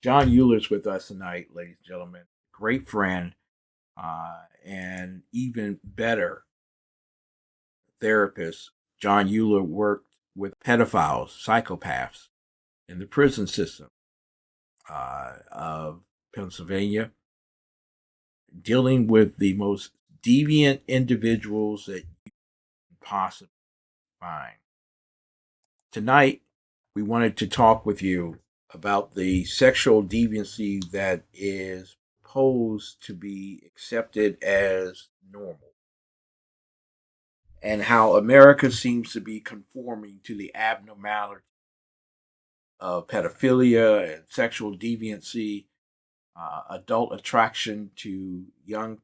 Jon Uhler's with us tonight, ladies and gentlemen. Great friend, and even better therapist. Jon Uhler worked with pedophiles, psychopaths in the prison system of Pennsylvania, dealing with the most deviant individuals that you can possibly find. Tonight, we wanted to talk with you about the sexual deviancy that is posed to be accepted as normal, and how America seems to be conforming to the abnormality of pedophilia and sexual deviancy, adult attraction to young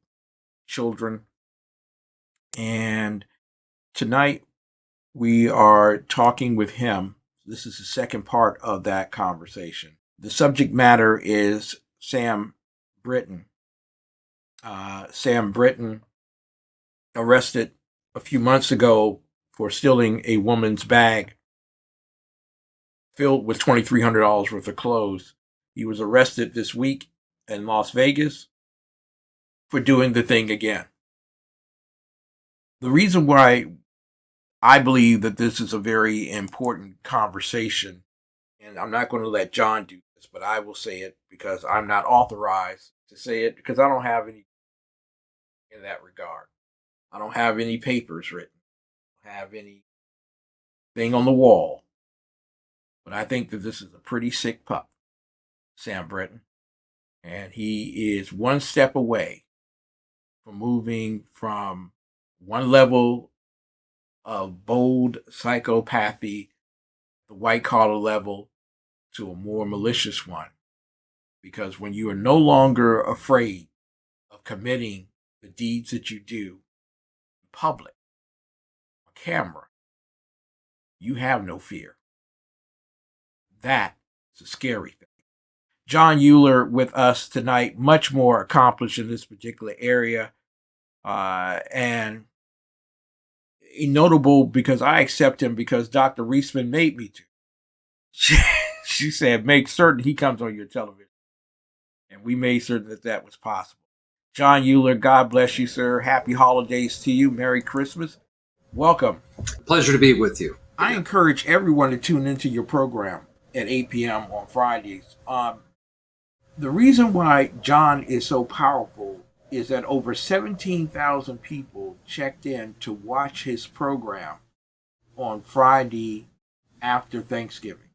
children. And tonight we are talking with him. This is the second part of that conversation. The subject matter is Sam Brinton. Sam Brinton, arrested a few months ago for stealing a woman's bag filled with $2,300 worth of clothes. He was arrested this week in Las Vegas for doing the thing again. The reason why I believe that this is a very important conversation, and I'm not going to let Jon do this, but I will say it because I'm not authorized to say it, because I don't have any in that regard. I don't have any papers written. I don't have anything on the wall. But I think that this is a pretty sick pup, Sam Brinton. And he is one step away from moving from one level of bold psychopathy, the white collar level, to a more malicious one. Because when you are no longer afraid of committing the deeds that you do in public, on camera, you have no fear. That is a scary thing. Jon Uhler with us tonight, much more accomplished in this particular area, and notable because I accept him because Dr. Reisman made me to. She said, make certain he comes on your television. And we made certain that that was possible. Jon Uhler, God bless you, sir. Happy holidays to you. Merry Christmas. Welcome. Pleasure to be with you. I encourage everyone to tune into your program at 8 p.m. on Fridays. The reason why Jon is so powerful is that over 17,000 people checked in to watch his program on Friday after Thanksgiving.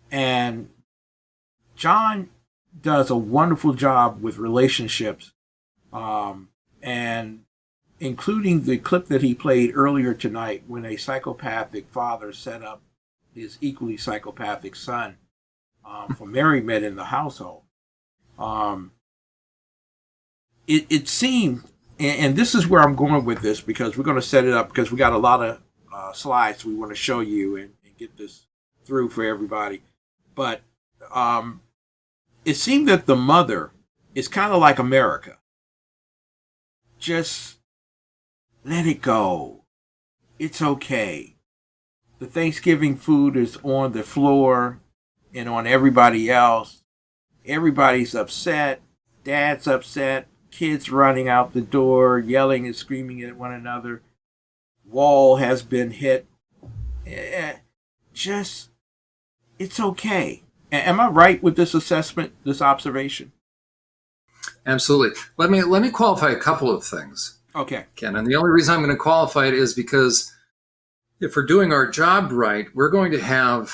And Jon does a wonderful job with relationships, and including the clip that he played earlier tonight when a psychopathic father set up his equally psychopathic son for merriment in the household. It seemed, and this is where I'm going with this, because we're going to set it up, because we got a lot of slides we want to show you and get this through for everybody. But it seemed that the mother is kind of like America. Just let it go. It's okay. The Thanksgiving food is on the floor and on everybody else. Everybody's upset. Dad's upset. Kids running out the door, yelling and screaming at one another. Wall has been hit. Just, it's okay. Am I right with this assessment, this observation? Absolutely. Let me qualify a couple of things. Okay. Ken, and the only reason I'm going to qualify it is because if we're doing our job right, we're going to have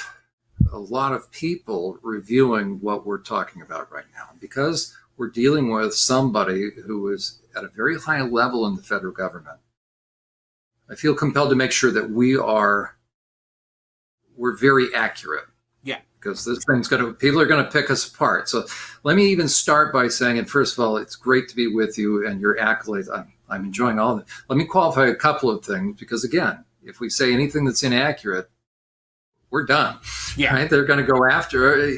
a lot of people reviewing what we're talking about right now, because we're dealing with somebody who is at a very high level in the federal government. I feel compelled to make sure that we're very accurate. Yeah. Because this thing's people are going to pick us apart. So let me even start by saying, and first of all, it's great to be with you and your accolades. I'm enjoying all of it. Let me qualify a couple of things, because again, if we say anything that's inaccurate, we're done. Yeah. Right? They're going to go after,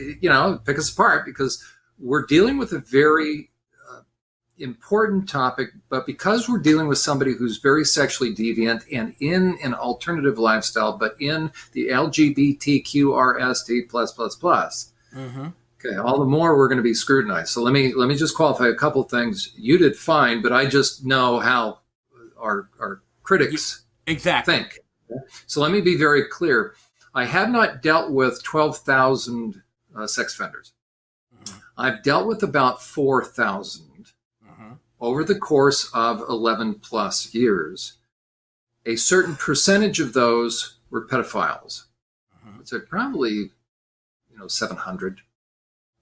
pick us apart, because we're dealing with a very important topic, but because we're dealing with somebody who's very sexually deviant and in an alternative lifestyle, but in the LGBTQRST++, Okay, all the more we're going to be scrutinized. So let me just qualify a couple things. You did fine, but I just know how our critics exactly think. So let me be very clear. I have not dealt with 12,000 sex offenders. Mm-hmm. I've dealt with about 4,000 over the course of 11 plus years. A certain percentage of those were pedophiles. So probably, 700.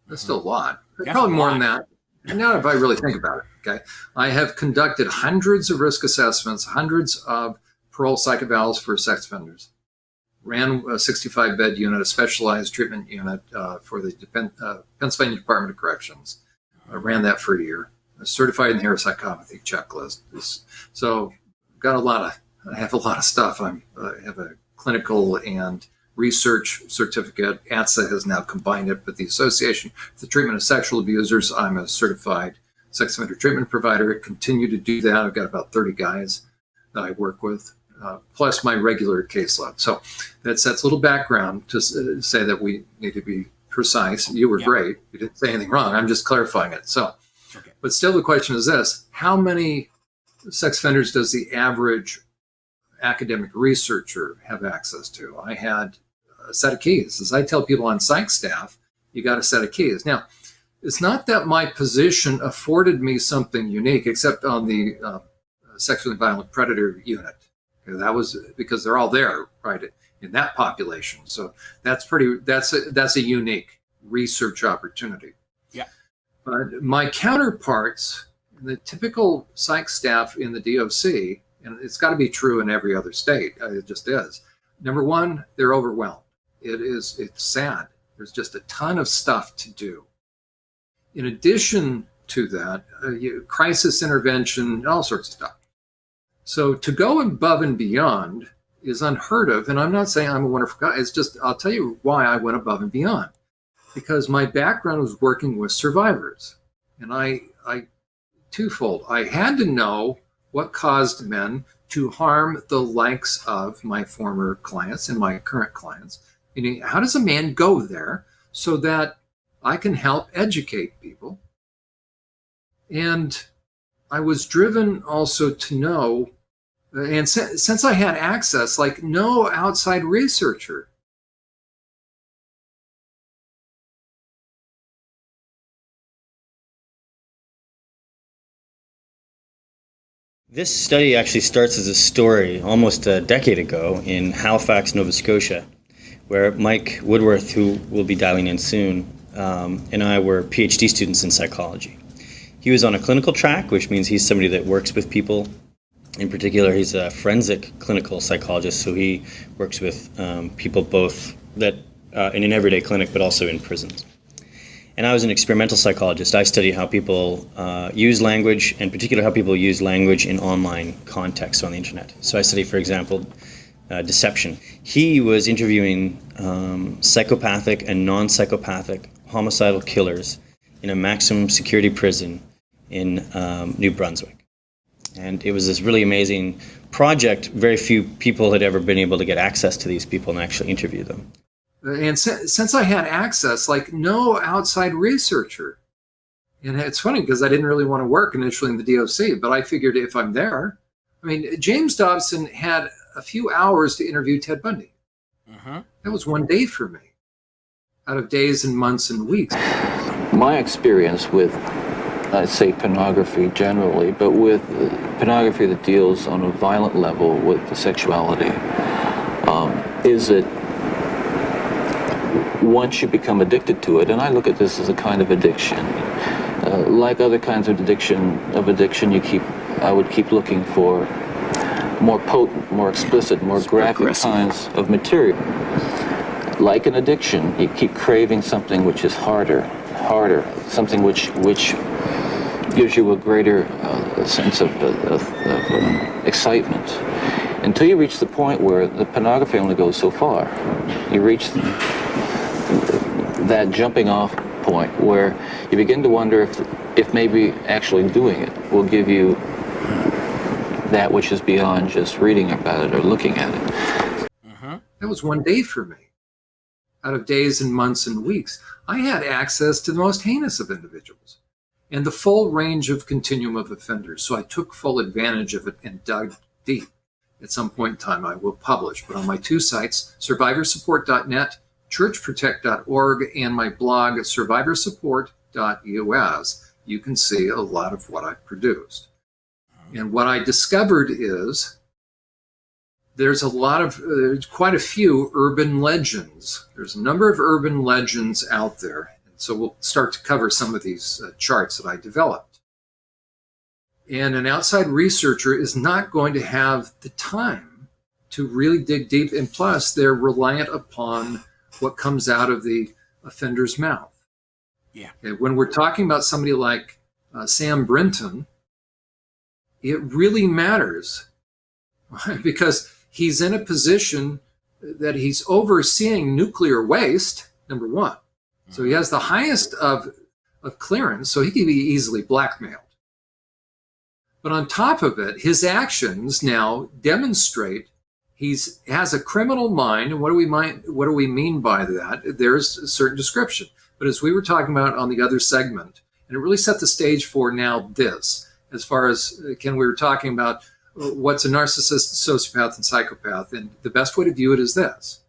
That's still a lot. That's probably a more lot. than that. Now, if I really think about it, okay, I have conducted hundreds of risk assessments, hundreds of parole psych evals for sex offenders. Ran a 65-bed unit, a specialized treatment unit for the Pennsylvania Department of Corrections. I ran that for a year. Certified in the psychopathy checklist. So, I have a lot of stuff. I have a clinical and research certificate. ATSA has now combined it with the Association for the Treatment of Sexual Abusers. I'm a certified sex offender treatment provider. I continue to do that. I've got about 30 guys that I work with, plus my regular caseload. So that sets a little background to say that we need to be precise. You were great. You didn't say anything wrong. I'm just clarifying it. So, but still the question is this: how many sex offenders does the average academic researcher have access to? I had a set of keys. As I tell people on psych staff, you got a set of keys. Now, it's not that my position afforded me something unique, except on the sexually violent predator unit. That was because they're all there, right, in that population. So that's a unique research opportunity. Yeah. But my counterparts, the typical psych staff in the DOC, and it's got to be true in every other state, it just is. Number one, they're overwhelmed. It's sad. There's just a ton of stuff to do. In addition to that, crisis intervention, all sorts of stuff. So to go above and beyond is unheard of. And I'm not saying I'm a wonderful guy. It's just, I'll tell you why I went above and beyond. Because my background was working with survivors. And I twofold. I had to know what caused men to harm the likes of my former clients and my current clients. Meaning, how does a man go there so that I can help educate people? And I was driven also to know, and since I had access, like no outside researcher. This study actually starts as a story almost a decade ago in Halifax, Nova Scotia, where Mike Woodworth, who will be dialing in soon, and I were PhD students in psychology. He was on a clinical track, which means he's somebody that works with people. In particular, he's a forensic clinical psychologist, so he works with people both that in an everyday clinic, but also in prisons. And I was an experimental psychologist. I study how people use language, and in particular how people use language in online contexts on the internet. So I study, for example, deception. He was interviewing psychopathic and non-psychopathic homicidal killers in a maximum security prison in New Brunswick. And it was this really amazing project. Very few people had ever been able to get access to these people and actually interview them. And since I had access, like no outside researcher. And it's funny because I didn't really want to work initially in the DOC, but I figured if I'm there, I mean, James Dobson had a few hours to interview Ted Bundy. That was one day for me out of days and months and weeks. My experience with, I'd say pornography generally, but with pornography that deals on a violent level with the sexuality, is that once you become addicted to it, and I look at this as a kind of addiction, like other kinds of addiction, I would keep looking for more potent, more explicit, more graphic kinds of material. Like an addiction, you keep craving something which is harder, something which gives you a greater sense of excitement, until you reach the point where the pornography only goes so far. You reach that jumping off point where you begin to wonder if maybe actually doing it will give you that which is beyond just reading about it or looking at it. That was one day for me out of days and months and weeks, I had access to the most heinous of individuals and the full range of continuum of offenders. So I took full advantage of it and dug deep. At some point in time, I will publish. But on my two sites, SurvivorSupport.net, churchprotect.org, and my blog, SurvivorSupport.us, you can see a lot of what I've produced. And what I discovered is there's quite a few urban legends. There's a number of urban legends out there. And so we'll start to cover some of these charts that I developed. And an outside researcher is not going to have the time to really dig deep. And plus, they're reliant upon what comes out of the offender's mouth. Yeah. Okay, when we're talking about somebody like Sam Brinton, it really matters because he's in a position that he's overseeing nuclear waste, number one. So he has the highest of clearance, so he can be easily blackmailed. But on top of it, his actions now demonstrate he has a criminal mind. And what do we mean by that? There's a certain description. But as we were talking about on the other segment, and it really set the stage for now this, as far as, Ken, we were talking about what's a narcissist, sociopath, and psychopath. And the best way to view it is this.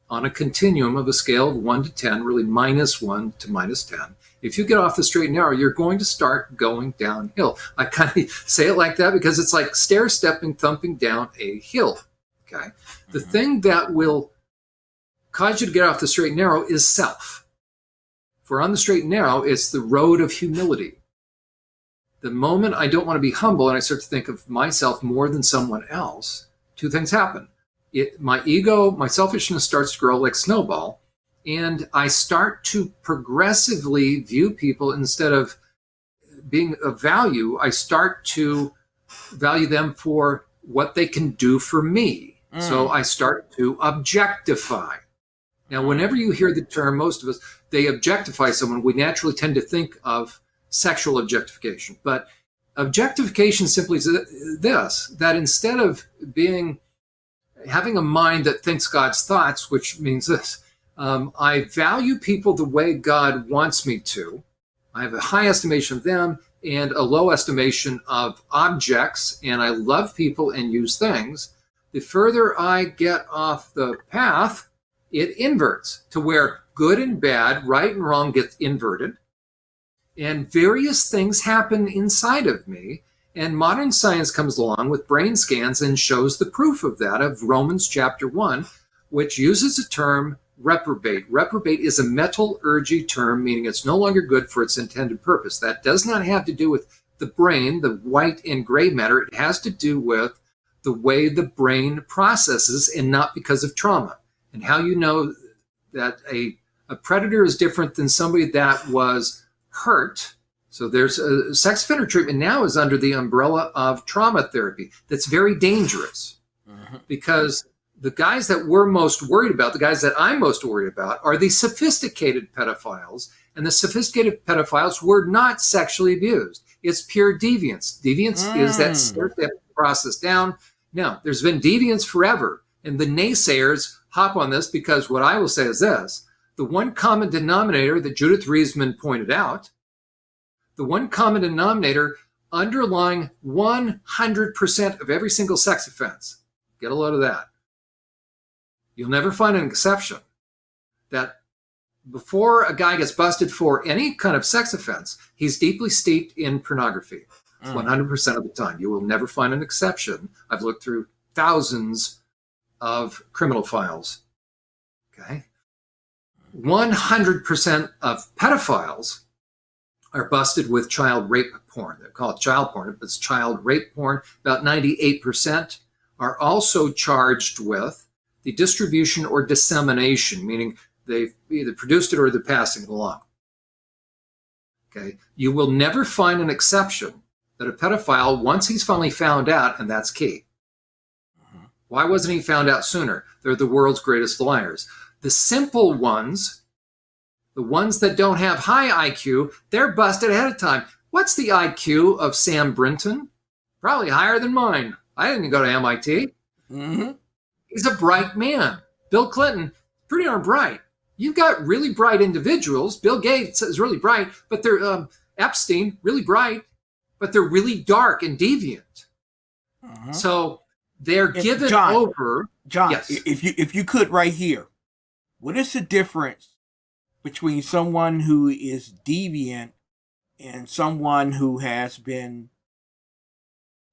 On a continuum of a scale of 1 to 10, really -1 to -10, if you get off the straight and narrow, you're going to start going downhill. I kind of say it like that because it's like stair-stepping, thumping down a hill. Okay. The thing that will cause you to get off the straight and narrow is self. For on the straight and narrow, it's the road of humility. The moment I don't want to be humble and I start to think of myself more than someone else, two things happen. My ego, my selfishness starts to grow like snowball, and I start to progressively view people instead of being of value. I start to value them for what they can do for me. So I start to objectify. Now, whenever you hear the term, most of us, they objectify someone, we naturally tend to think of sexual objectification. But objectification simply is this, that instead of having a mind that thinks God's thoughts, which means this, I value people the way God wants me to. I have a high estimation of them and a low estimation of objects, and I love people and use things. The further I get off the path, it inverts to where good and bad, right and wrong gets inverted. And various things happen inside of me. And modern science comes along with brain scans and shows the proof of that, of Romans chapter 1, which uses the term reprobate. Reprobate is a metallurgy term, meaning it's no longer good for its intended purpose. That does not have to do with the brain, the white and gray matter. It has to do with the way the brain processes and not because of trauma. And how you know that a predator is different than somebody that was hurt. So there's a sex offender treatment now is under the umbrella of trauma therapy. That's very dangerous because the guys that we're most worried about, the guys that I'm most worried about, are the sophisticated pedophiles. And the sophisticated pedophiles were not sexually abused. It's pure deviance. Deviance is that stair-step process down. Now, there's been deviance forever. And the naysayers hop on this because what I will say is this. The one common denominator that Judith Riesman pointed out, the one common denominator underlying 100% of every single sex offense, get a load of that. You'll never find an exception that before a guy gets busted for any kind of sex offense, he's deeply steeped in pornography. 100% of the time. You will never find an exception. I've looked through thousands of criminal files. Okay. 100% of pedophiles are busted with child rape porn. They call it child porn, but it's child rape porn. About 98% are also charged with the distribution or dissemination, meaning they've either produced it or they're passing it along. Okay. You will never find an exception that a pedophile, once he's finally found out, and that's key. Why wasn't he found out sooner? They're the world's greatest liars. The simple ones, the ones that don't have high IQ, they're busted ahead of time. What's the IQ of Sam Brinton? Probably higher than mine. I didn't go to MIT. He's a bright man. Bill Clinton, pretty darn bright. You've got really bright individuals. Bill Gates is really bright, but they're Epstein, really bright, but they're really dark and deviant. So they're given over. John, yes. if you could right here, what is the difference between someone who is deviant and someone who has been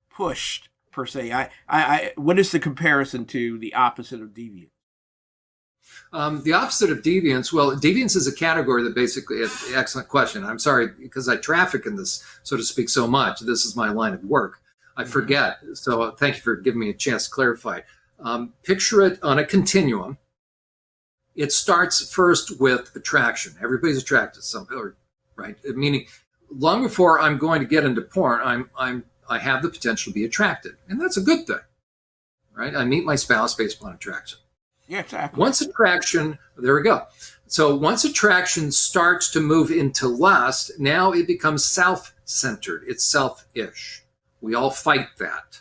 pushed per se? What is the comparison to the opposite of deviant? The opposite of deviance, well, deviance is a category that basically, excellent question. I'm sorry, because I traffic in this, so to speak, so much. This is my line of work. I forget. So thank you for giving me a chance to clarify. Picture it on a continuum. It starts first with attraction. Everybody's attracted to something, right? Meaning, long before I'm going to get into porn, I have the potential to be attracted, and that's a good thing, right? I meet my spouse based upon attraction. Yeah, exactly. Once attraction, there we go. So once attraction starts to move into lust, now it becomes self-centered. It's selfish. We all fight that.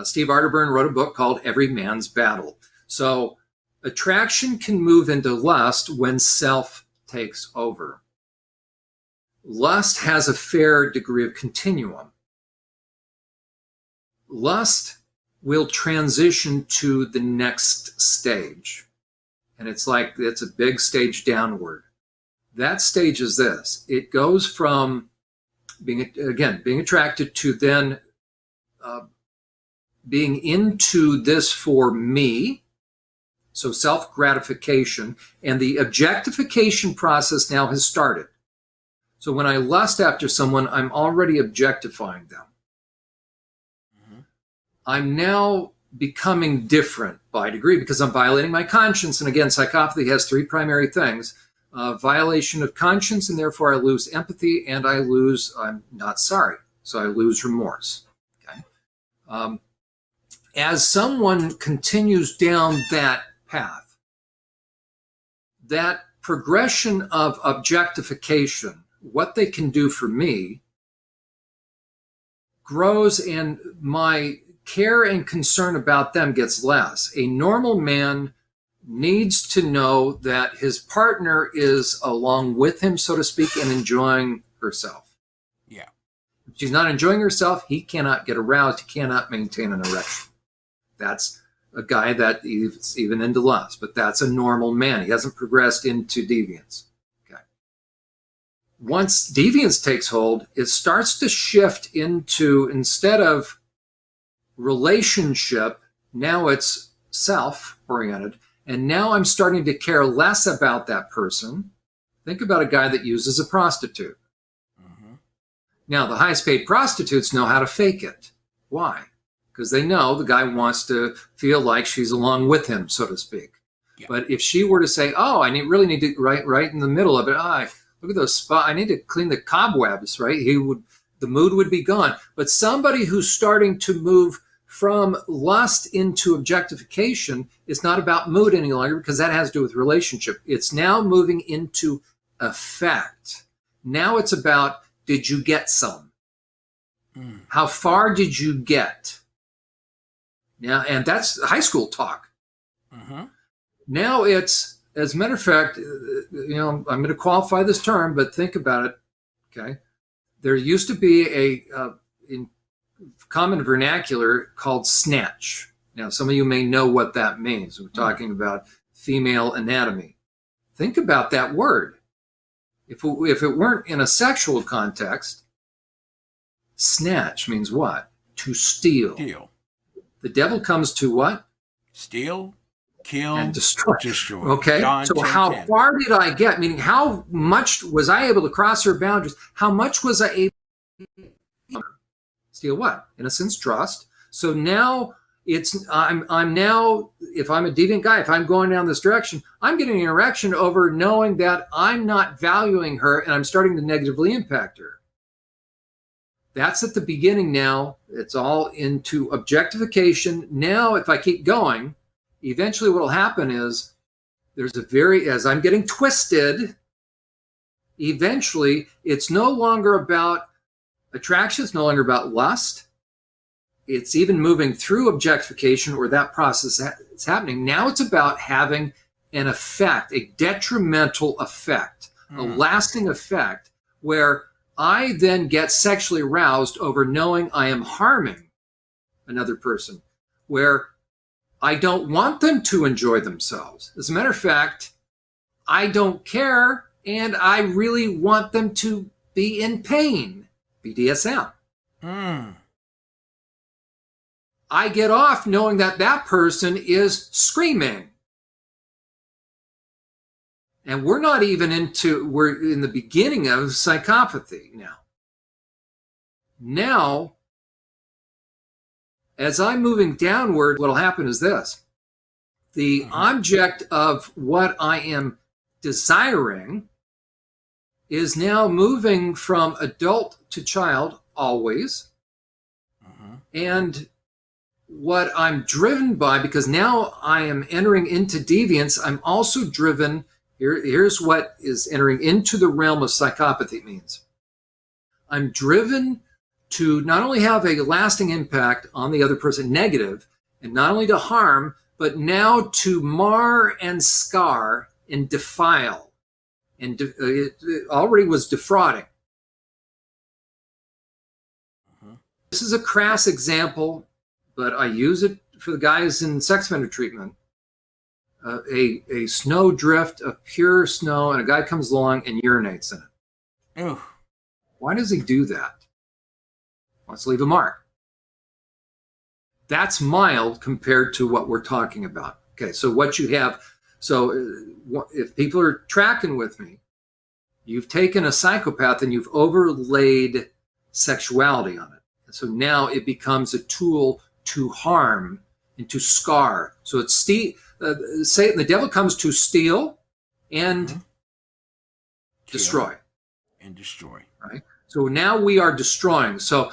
Steve Arterburn wrote a book called Every Man's Battle. So attraction can move into lust when self takes over. Lust has a fair degree of continuum. Lust will transition to the next stage. And it's a big stage downward. That stage is this. It goes from being attracted to then being into this for me, so self-gratification, and the objectification process now has started. So when I lust after someone, I'm already objectifying them. I'm now becoming different by degree because I'm violating my conscience. And again, psychopathy has three primary things. Violation of conscience, and therefore I lose empathy, and I'm not sorry. So I lose remorse. Okay. As someone continues down that path, that progression of objectification, what they can do for me, grows, and my care and concern about them gets less. A normal man needs to know that his partner is along with him, so to speak, and enjoying herself. Yeah. If she's not enjoying herself, he cannot get aroused. He cannot maintain an erection. That's a guy that is even into lust, but that's a normal man. He hasn't progressed into deviance. Okay. Once deviance takes hold, it starts to shift into, instead of relationship, now it's self-oriented, and now I'm starting to care less about that person. Think about a guy that uses a prostitute. Now, the highest paid prostitutes know how to fake it. Why? Because they know the guy wants to feel like she's along with him, so to speak. Yeah. But if she were to say, oh, I really need to, right in the middle of it, look at those spots, I need to clean the cobwebs, right? The mood would be gone. But somebody who's starting to move from lust into objectification is not about mood any longer, because that has to do with relationship. It's now moving into affect. Now it's about, did you get some? How far did you get? Now, and that's high school talk. Now it's, as a matter of fact, I'm going to qualify this term, but think about it. Okay. There used to be in common vernacular called snatch. Now, some of you may know what that means. We're talking about female anatomy. Think about that word. If it weren't in a sexual context, snatch means what? To steal. The devil comes to what? Steal, kill, and destroy. Okay, Jon so how far did I get? Meaning, how much was I able to cross her boundaries? How much was I able to steal what? Innocence, trust. So now I'm now, if I'm a deviant guy, if I'm going down this direction, I'm getting an erection over knowing that I'm not valuing her and I'm starting to negatively impact her. That's at the beginning now. It's all into objectification. Now, if I keep going, eventually what will happen is as I'm getting twisted, eventually it's no longer about attraction. It's no longer about lust. It's even moving through objectification, or that process is happening. Now it's about having an effect, a detrimental effect, a lasting effect, where I then get sexually aroused over knowing I am harming another person, where I don't want them to enjoy themselves. As a matter of fact, I don't care, and I really want them to be in pain. BDSM. I get off knowing that that person is screaming. And we're in the beginning of psychopathy now. Now, as I'm moving downward, what'll happen is this. The object of what I am desiring is now moving from adult to child always. And what I'm driven by, because now I am entering into deviance, I'm also driven, here's what is entering into the realm of psychopathy means. I'm driven to not only have a lasting impact on the other person, negative, and not only to harm, but now to mar and scar and defile. And it already was defrauding. This is a crass example, but I use it for the guys in sex offender treatment. A snow drift of pure snow, and a guy comes along and urinates in it. Ugh. Why does he do that? Wants to leave a mark. That's mild compared to what we're talking about. Okay, so what you have, if people are tracking with me, you've taken a psychopath and you've overlaid sexuality on it. And so now it becomes a tool to harm and to scar. So it's Satan, the devil comes to steal and destroy. And destroy. Right? So now we are destroying. So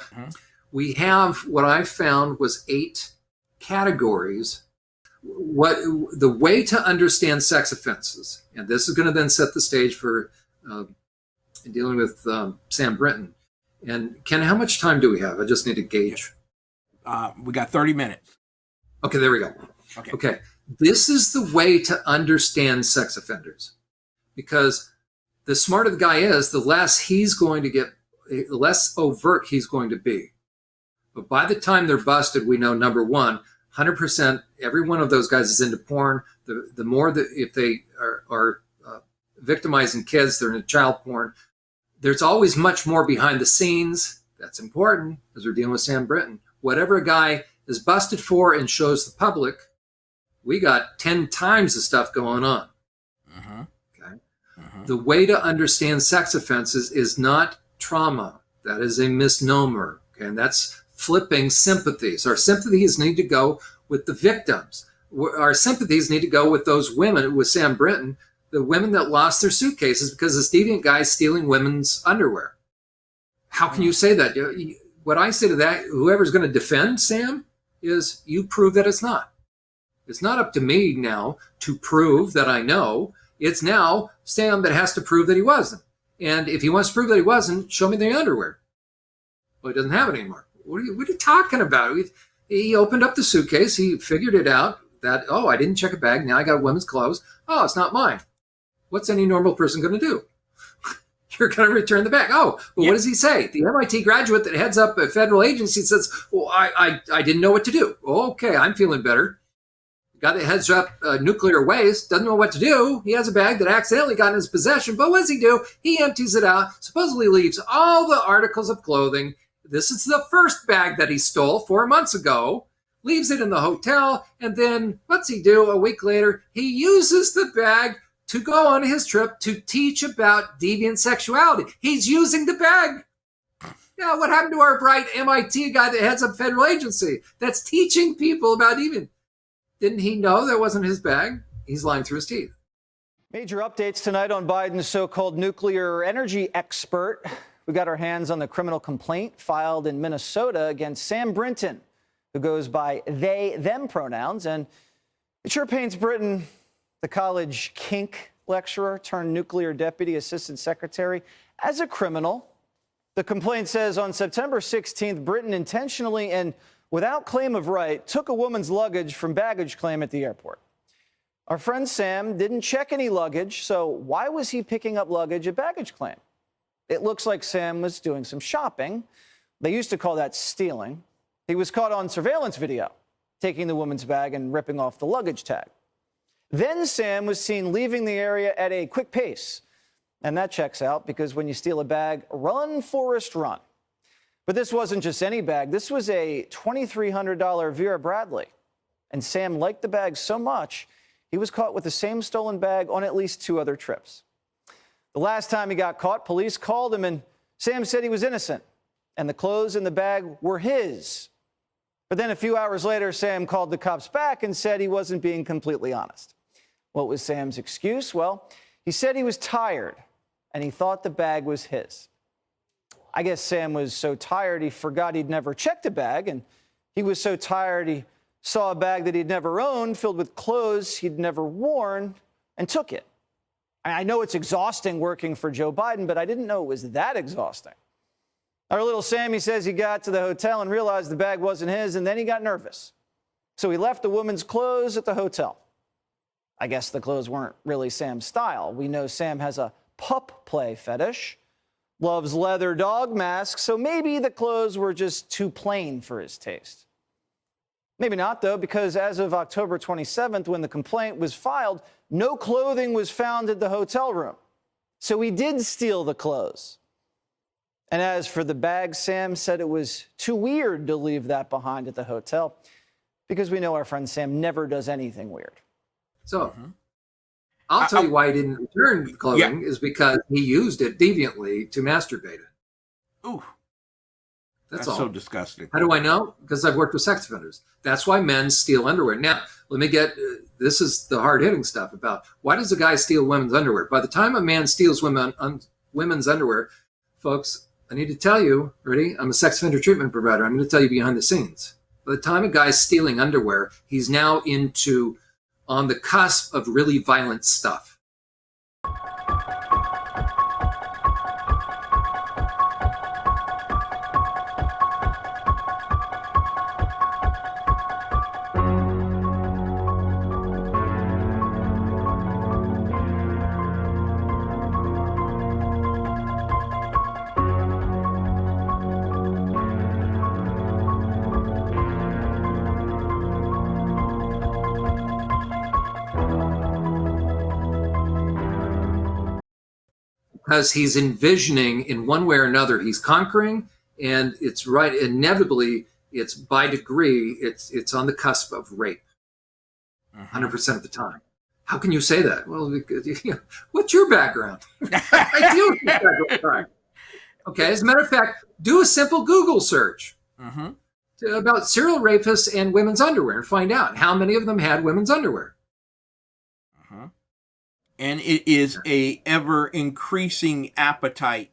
we have what I found was 8 categories. What the way to understand sex offenses, and this is going to then set the stage for dealing with Sam Brinton. And Ken, how much time do we have? I just need to gauge. We got 30 minutes. Okay, there we go. Okay. This is the way to understand sex offenders, because the smarter the guy is, the less he's going to get, the less overt he's going to be. But by the time they're busted, we know, number one, 100%, every one of those guys is into porn. The more that if they are victimizing kids, they're into child porn. There's always much more behind the scenes. That's important because we're dealing with Sam Brinton. Whatever a guy is busted for and shows the public, we got 10 times the stuff going on. Okay. The way to understand sex offenses is not trauma. That is a misnomer. Okay? And that's flipping sympathies. Our sympathies need to go with the victims. Our sympathies need to go with those women, with Sam Brinton, the women that lost their suitcases because this deviant guy is stealing women's underwear. How can you say that? What I say to that, whoever's going to defend Sam, is you prove that it's not. It's not up to me now to prove that I know. It's now Sam that has to prove that he wasn't. And if he wants to prove that he wasn't, show me the underwear. Well, he doesn't have it anymore. What are you talking about? He opened up the suitcase. He figured it out that, I didn't check a bag. Now I got women's clothes. Oh, it's not mine. What's any normal person going to do? You're going to return the bag. What does he say? The MIT graduate that heads up a federal agency says, I didn't know what to do. Okay, I'm feeling better. Guy that heads up nuclear waste doesn't know what to do. He has a bag that accidentally got in his possession, but what does he do? He empties it out, supposedly leaves all the articles of clothing. This is the first bag that he stole 4 months ago, leaves it in the hotel, and then what's he do? A week later, he uses the bag to go on his trip to teach about deviant sexuality. He's using the bag. Yeah, what happened to our bright MIT guy that heads up federal agency that's teaching people about deviant? Didn't he know that wasn't his bag? He's lying through his teeth. Major updates tonight on Biden's so-called nuclear energy expert. We got our hands on the criminal complaint filed in Minnesota against Sam Brinton, who goes by they, them pronouns. And it sure paints Brinton, the college kink lecturer turned nuclear deputy assistant secretary, as a criminal. The complaint says on September 16th, Brinton intentionally and without claim of right took a woman's luggage from baggage claim at the airport. Our friend Sam didn't check any luggage, so why was he picking up luggage at baggage claim? It looks like Sam was doing some shopping. They used to call that stealing. He was caught on surveillance video, taking the woman's bag and ripping off the luggage tag. Then Sam was seen leaving the area at a quick pace. And that checks out because when you steal a bag, run, Forrest, run. But this wasn't just any bag. This was a $2,300 Vera Bradley. And Sam liked the bag so much, he was caught with the same stolen bag on at least 2 other trips. The last time he got caught, police called him, and Sam said he was innocent, and the clothes in the bag were his. But then a few hours later, Sam called the cops back and said he wasn't being completely honest. What was Sam's excuse? Well, he said he was tired, and he thought the bag was his. I guess Sam was so tired he forgot he'd never checked a bag, and he was so tired he saw a bag that he'd never owned filled with clothes he'd never worn and took it. I know it's exhausting working for Joe Biden, but I didn't know it was that exhausting. Our little Sammy says he got to the hotel and realized the bag wasn't his, and then he got nervous. So he left the woman's clothes at the hotel. I guess the clothes weren't really Sam's style. We know Sam has a pup play fetish, loves leather dog masks, so maybe the clothes were just too plain for his taste. Maybe not, though, because as of October 27th, when the complaint was filed, no clothing was found at the hotel room. So he did steal the clothes. And as for the bag, Sam said it was too weird to leave that behind at the hotel because we know our friend Sam never does anything weird. So I'll tell you why he didn't return the clothing is because he used it deviantly to masturbate it. Ooh. That's all. so disgusting. How do I know? Because I've worked with sex offenders. That's why men steal underwear. Now, let me get, this is the hard-hitting stuff about why does a guy steal women's underwear? By the time a man steals women's underwear, folks, I need to tell you, ready? I'm a sex offender treatment provider. I'm going to tell you behind the scenes. By the time a guy's stealing underwear, he's now on the cusp of really violent stuff. Because he's envisioning in one way or another, he's conquering, and it's right, inevitably, it's by degree, it's on the cusp of rape, 100% of the time. How can you say that? Well, because, what's your background? I deal with this background. Okay, as a matter of fact, do a simple Google search about serial rapists and women's underwear and find out how many of them had women's underwear. And it is a ever increasing appetite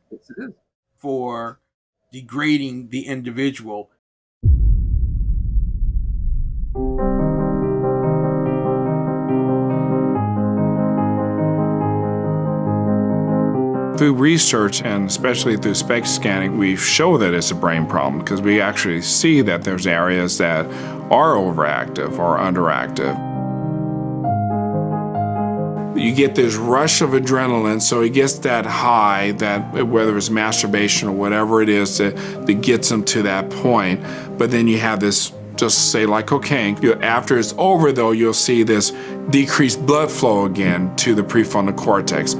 for degrading the individual. Through research and especially through SPECT scanning, we show that it's a brain problem because we actually see that there's areas that are overactive or underactive. You get this rush of adrenaline, so he gets that high, that whether it's masturbation or whatever it is that gets him to that point. But then you have this, just say like cocaine, after it's over though, you'll see this decreased blood flow again to the prefrontal cortex.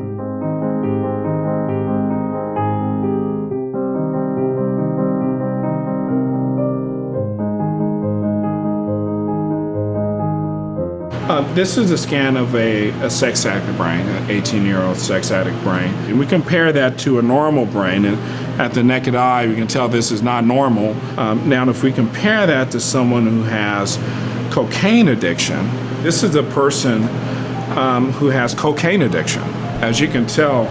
This is a scan of a sex addict brain, an 18-year-old sex addict brain. And we compare that to a normal brain, and at the naked eye, we can tell this is not normal. Now, if we compare that to someone who has cocaine addiction, this is a person who has cocaine addiction. As you can tell,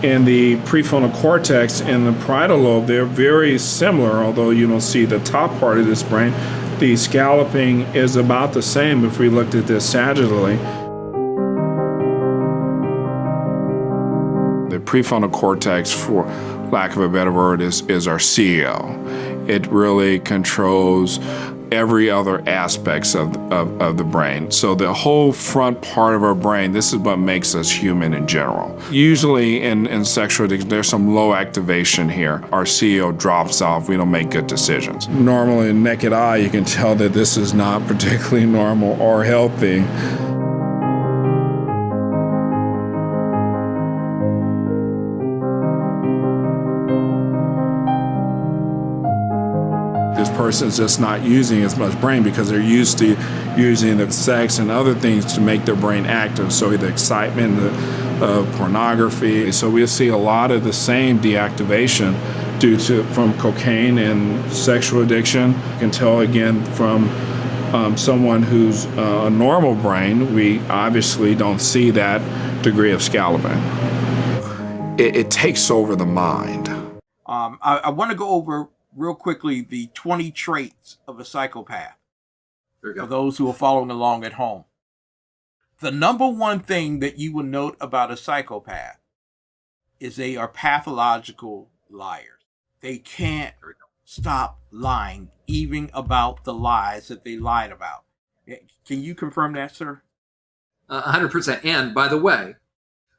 in the prefrontal cortex and the parietal lobe, they're very similar, although you don't see the top part of this brain. The scalloping is about the same if we looked at this sagittally. The prefrontal cortex, for lack of a better word, is our CEO. It really controls every other aspects of the brain. So the whole front part of our brain, this is what makes us human in general. Usually in sexual addiction, there's some low activation here. Our CEO drops off, we don't make good decisions. Normally, in naked eye, you can tell that this is not particularly normal or healthy. This person's just not using as much brain because they're used to using the sex and other things to make their brain active. So the excitement of pornography. So we'll see a lot of the same deactivation from cocaine and sexual addiction. You can tell again from someone who's a normal brain, we obviously don't see that degree of scalloping. It takes over the mind. I want to go over real quickly the 20 traits of a psychopath for those who are following along at home. The number one thing that you will note about a psychopath is they are pathological liars. They can't stop lying, even about the lies that they lied about. Can you confirm that, sir? 100%. And by the way,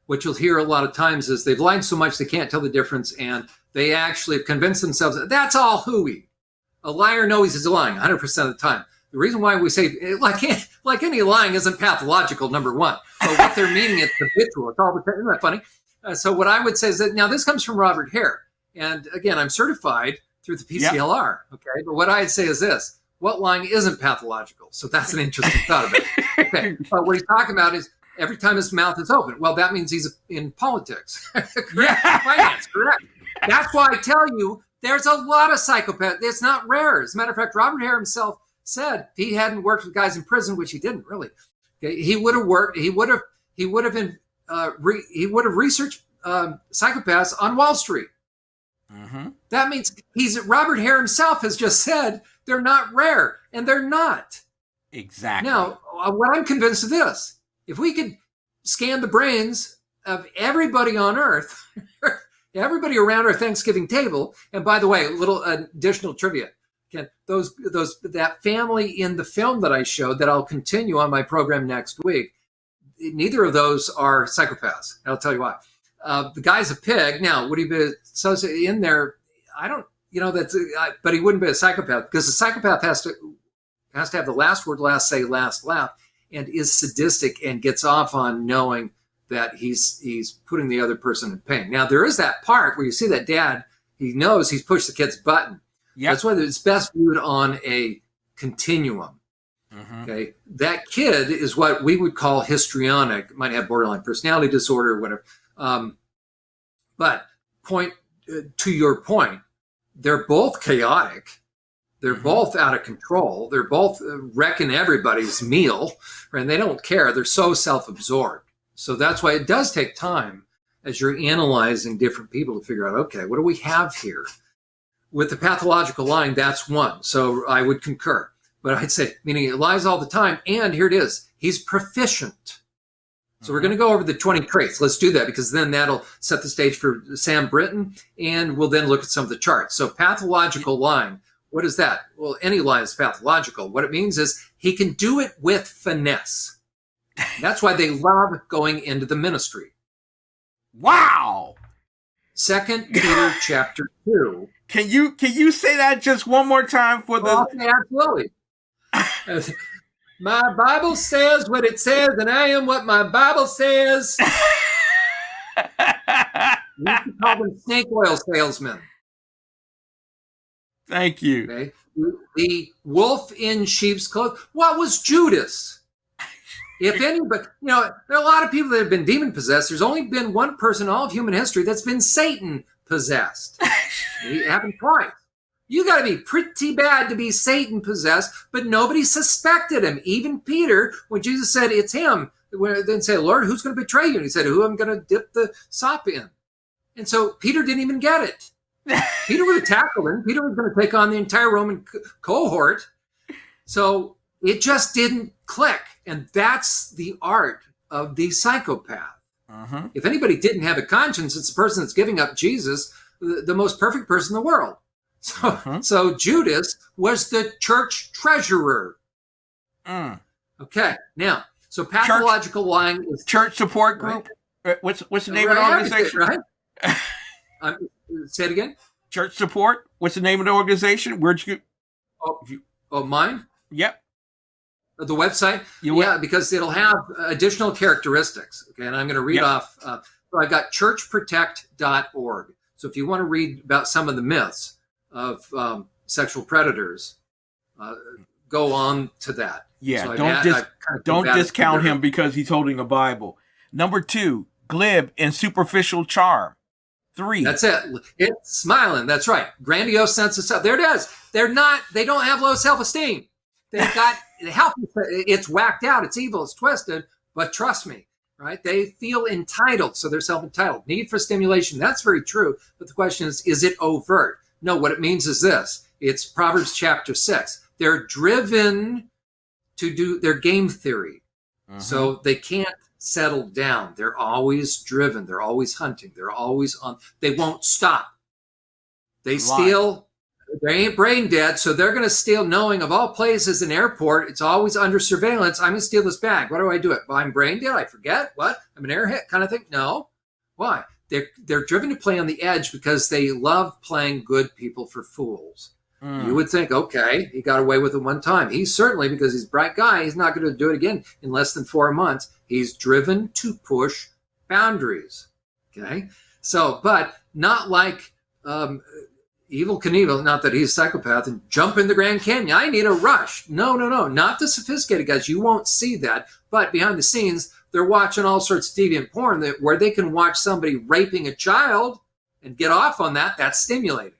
what you'll hear a lot of times is they've lied so much they can't tell the difference, and they actually have convinced themselves that that's all hooey. A liar knows he's lying 100% of the time. The reason why we say, like any lying isn't pathological, number one. But what they're meaning is habitual. It's all the time. Isn't that funny? So what I would say is that, now this comes from Robert Hare. And again, I'm certified through the PCLR. Okay. But what I'd say is this: what lying isn't pathological? So that's an interesting thought about it. Okay. But what he's talking about is every time his mouth is open. Well, that means he's in politics. Correct. Finance. Correct. That's why I tell you, there's a lot of psychopaths. It's not rare. As a matter of fact, Robert Hare himself said he hadn't worked with guys in prison, which he didn't really. Okay. He would have worked. He would have researched psychopaths on Wall Street. Mm-hmm. That means Robert Hare himself has just said they're not rare, and they're not. Exactly. Now, what I'm convinced of this: if we could scan the brains of everybody on Earth, everybody around our Thanksgiving table, and by the way, a little additional trivia. That family in the film that I showed, that I'll continue on my program next week, neither of those are psychopaths. And I'll tell you why. The guy's a pig. Now, would he be in there? I don't, but he wouldn't be a psychopath, because a psychopath has to have the last word, last say, last laugh, and is sadistic and gets off on knowing that he's putting the other person in pain. Now, there is that part where you see that dad, he knows he's pushed the kid's button. Yep. That's why it's best viewed on a continuum. Mm-hmm. Okay. That kid is what we would call histrionic, might have borderline personality disorder or whatever. But to your point, they're both chaotic. They're both out of control. They're both wrecking everybody's meal, and they don't care. They're so self-absorbed. So that's why it does take time as you're analyzing different people to figure out, okay, what do we have here? With the pathological lying, that's one. So I would concur. But I'd say, meaning he lies all the time, and here it is, he's proficient. So we're going to go over the 20 traits. Let's do that, because then that'll set the stage for Sam Brinton, and we'll then look at some of the charts. So pathological lying, what is that? Well, any lie is pathological. What it means is he can do it with finesse. That's why they love going into the ministry. Wow. 2 Peter chapter 2. Can you say that just one more time for the... Okay, absolutely. My Bible says what it says, and I am what my Bible says. We used to call them snake oil salesmen. Thank you. Okay. The wolf in sheep's clothing. What was Judas? If anybody, there are a lot of people that have been demon possessed. There's only been one person in all of human history that's been Satan possessed. It happened twice. You got to be pretty bad to be Satan possessed, but nobody suspected him. Even Peter, when Jesus said it's him, then say, Lord, who's going to betray you? And he said, who am I going to dip the sop in? And so Peter didn't even get it. Peter would have tackled him. Peter was going to take on the entire Roman cohort. So it just didn't click. And that's the art of the psychopath. Uh-huh. If anybody didn't have a conscience, it's the person that's giving up Jesus, the most perfect person in the world. So Judas was the church treasurer. Okay, now, so pathological lying is church support group. Right. What's the name of the organization? Right. Say it again. Church support. What's the name of the organization? Where'd you? Mine. Yep. The website. Because it'll have additional characteristics. Okay, and I'm going to read off. So I've got churchprotect.org. So if you want to read about some of the myths of sexual predators, go on to that. Yeah, so don't discount him because he's holding a Bible. Number 2, glib and superficial charm. 3. That's it. It's smiling. That's right. Grandiose sense of self. There it is. They don't have low self-esteem. They've got healthy. It's whacked out. It's evil. It's twisted. But trust me, right? They feel entitled. So they're self-entitled. Need for stimulation. That's very true. But the question is it overt? No, what it means is this. It's Proverbs chapter 6. They're driven to do their game theory. So they can't settle down. They're always driven. They're always hunting. They're always on. They won't stop. They steal. They ain't brain dead. So they're going to steal, knowing of all places, an airport. It's always under surveillance. I'm going to steal this bag. Why do I do it? Well, I'm brain dead. I forget. What? I'm an airhead kind of thing. No. Why? They're driven to play on the edge because they love playing good people for fools. You would think, okay, he got away with it one time. He's certainly, because he's a bright guy, he's not going to do it again in less than 4 months. He's driven to push boundaries. Okay. So, but not like Evel Knievel, not that he's a psychopath, and jump in the Grand Canyon. I need a rush. No. Not the sophisticated guys. You won't see that. But behind the scenes, they're watching all sorts of deviant porn where they can watch somebody raping a child and get off on that. That's stimulating.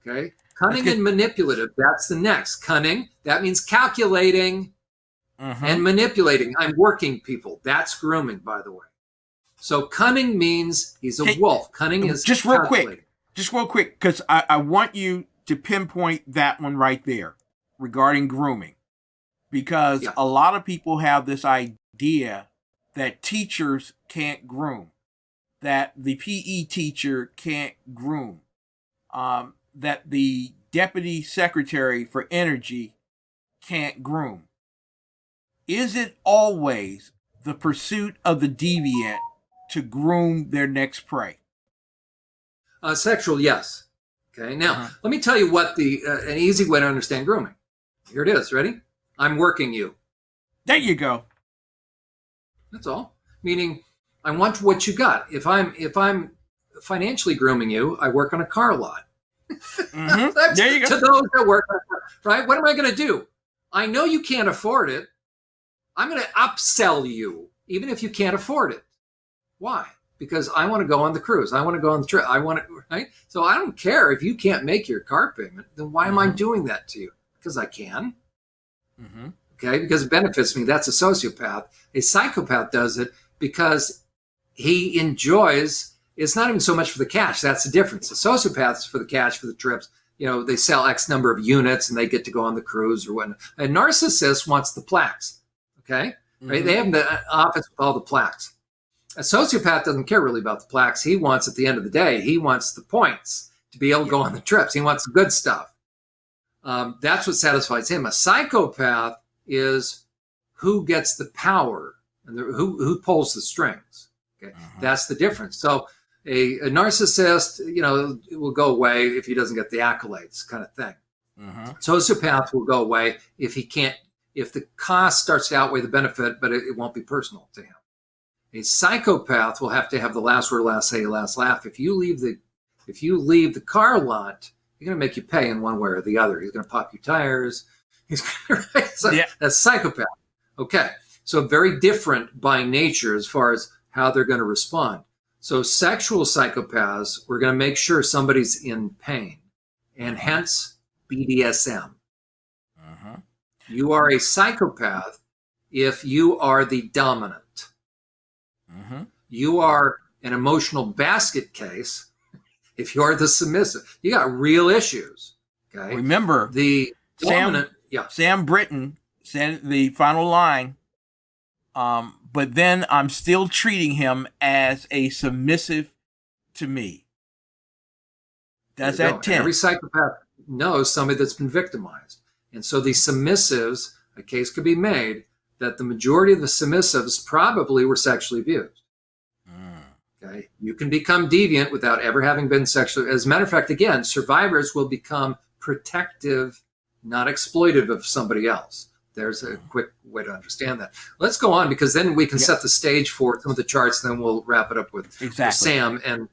Okay. Cunning and manipulative. That's the next. Cunning. That means calculating and manipulating. I'm working people. That's grooming, by the way. So cunning means he's a wolf. Cunning is just real quick, because I want you to pinpoint that one right there regarding grooming, because a lot of people have this idea that teachers can't groom, that the PE teacher can't groom, that the deputy secretary for energy can't groom. Is it always the pursuit of the deviant to groom their next prey? Sexual, yes. Okay. Now, let me tell you what an easy way to understand grooming. Here it is. Ready? I'm working you. There you go. That's all. Meaning, I want what you got. If I'm financially grooming you, I work on a car lot. There you go. To those that work, right? What am I going to do? I know you can't afford it. I'm going to upsell you, even if you can't afford it. Why? Because I want to go on the cruise. I want to go on the trip. Right? So I don't care if you can't make your car payment. Then why am I doing that to you? Because I can. Okay? Because it benefits me. That's a sociopath. A psychopath does it because he enjoys. It's not even so much for the cash. That's the difference. The sociopaths for the cash, for the trips. They sell X number of units and they get to go on the cruise or whatnot. A narcissist wants the plaques. Okay? Right? They have the office with all the plaques. A sociopath doesn't care really about the plaques. He wants, at the end of the day, he wants the points to be able to go on the trips. He wants the good stuff. That's what satisfies him. A psychopath is who gets the power and who pulls the strings. Okay? That's the difference. So a narcissist, it will go away if he doesn't get the accolades, kind of thing. Sociopath will go away if the cost starts to outweigh the benefit, but it won't be personal to him. A psychopath will have to have the last word, last say, last laugh. If you leave the car lot, he's going to make you pay in one way or the other. He's going to pop your tires. That's psychopath. Okay. So very different by nature as far as how they're going to respond. So sexual psychopaths, we're going to make sure somebody's in pain, and hence BDSM. You are a psychopath if you are the dominant. You are an emotional basket case if you're the submissive. You got real issues. Okay. Remember, the dominant. Sam Brinton said the final line. But then I'm still treating him as a submissive to me. That's at 10. Every psychopath knows somebody that's been victimized. And so these submissives, a case could be made that the majority of the submissives probably were sexually abused. Okay, you can become deviant without ever having been sexually. As a matter of fact, again, survivors will become protective, not exploitive of somebody else. There's a quick way to understand that. Let's go on, because then we can set the stage for some of the charts, and then we'll wrap it up with Sam and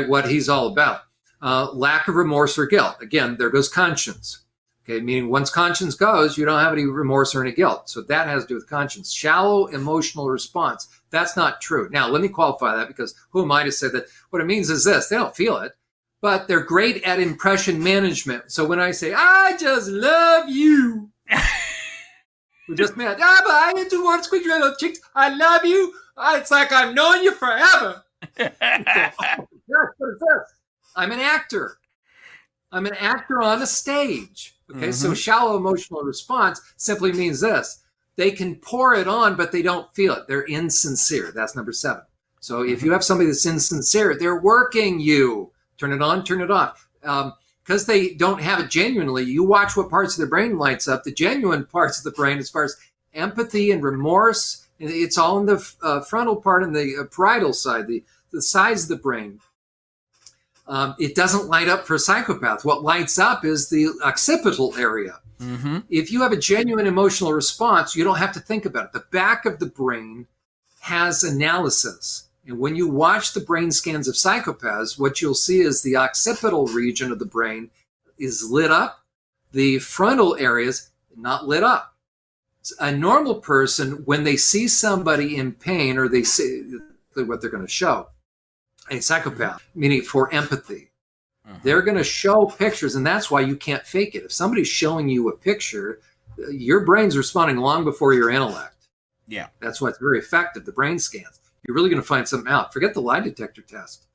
what he's all about. Lack of remorse or guilt. Again, there goes conscience. Okay, meaning once conscience goes, you don't have any remorse or any guilt. So that has to do with conscience. Shallow emotional response. That's not true. Now, let me qualify that, because who am I to say that? What it means is this: they don't feel it, but they're great at impression management. So when I say, I just love you, we just met. But I into one squeaky little chicks. I love you. It's like I've known you forever. That's what it says. I'm an actor. I'm an actor on a stage. Okay, so shallow emotional response simply means this: they can pour it on, but they don't feel it. They're insincere. That's number 7. So if you have somebody that's insincere, they're working you. Turn it on, turn it off. Because they don't have it genuinely, you watch what parts of their brain lights up. The genuine parts of the brain, as far as empathy and remorse, it's all in the frontal part and the parietal side, the sides of the brain. It doesn't light up for a psychopath. What lights up is the occipital area. If you have a genuine emotional response, you don't have to think about it. The back of the brain has analysis. And when you watch the brain scans of psychopaths, what you'll see is the occipital region of the brain is lit up. The frontal areas not lit up. A normal person, when they see somebody in pain, or they see what they're going to show, a psychopath, meaning for empathy, they're going to show pictures, and that's why you can't fake it. If somebody's showing you a picture, your brain's responding long before your intellect. Yeah. That's why it's very effective, the brain scans. You're really going to find something out. Forget the lie detector test,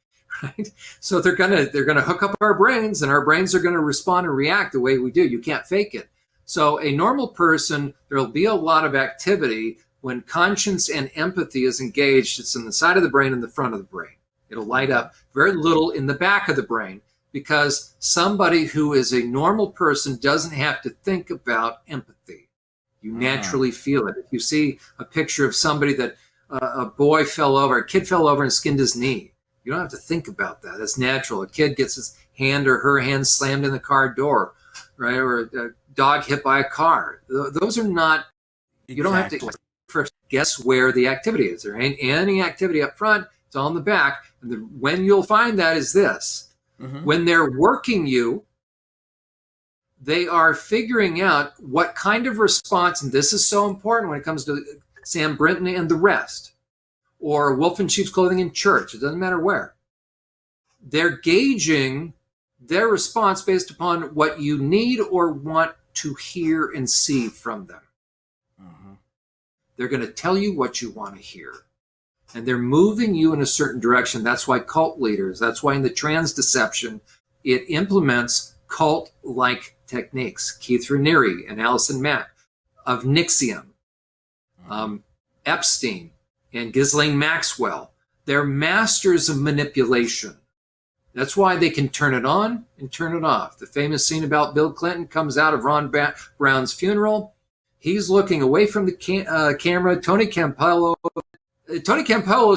right? So they're going to hook up our brains, and our brains are going to respond and react the way we do. You can't fake it. So a normal person, there'll be a lot of activity when conscience and empathy is engaged. It's in the side of the brain and the front of the brain. It'll light up. Very little in the back of the brain, because somebody who is a normal person doesn't have to think about empathy. You naturally feel it. If you see a picture of somebody that a boy fell over, a kid fell over and skinned his knee, you don't have to think about that. That's natural. A kid gets his hand or her hand slammed in the car door, right? Or a dog hit by a car. Those are not, you don't have to first guess where the activity is. There ain't any activity up front. It's all in the back. And when you'll find that is this. When they're working you, they are figuring out what kind of response, and this is so important when it comes to Sam Brinton and the rest, or Wolf in Sheep's Clothing in church. It doesn't matter where. They're gauging their response based upon what you need or want to hear and see from them. They're going to tell you what you want to hear. And they're moving you in a certain direction. That's why cult leaders, that's why in the trans deception, it implements cult-like techniques. Keith Raniere and Allison Mack of Nixium, Epstein, and Ghislaine Maxwell. They're masters of manipulation. That's why they can turn it on and turn it off. The famous scene about Bill Clinton comes out of Ron Brown's funeral. He's looking away from the camera. Tony Campolo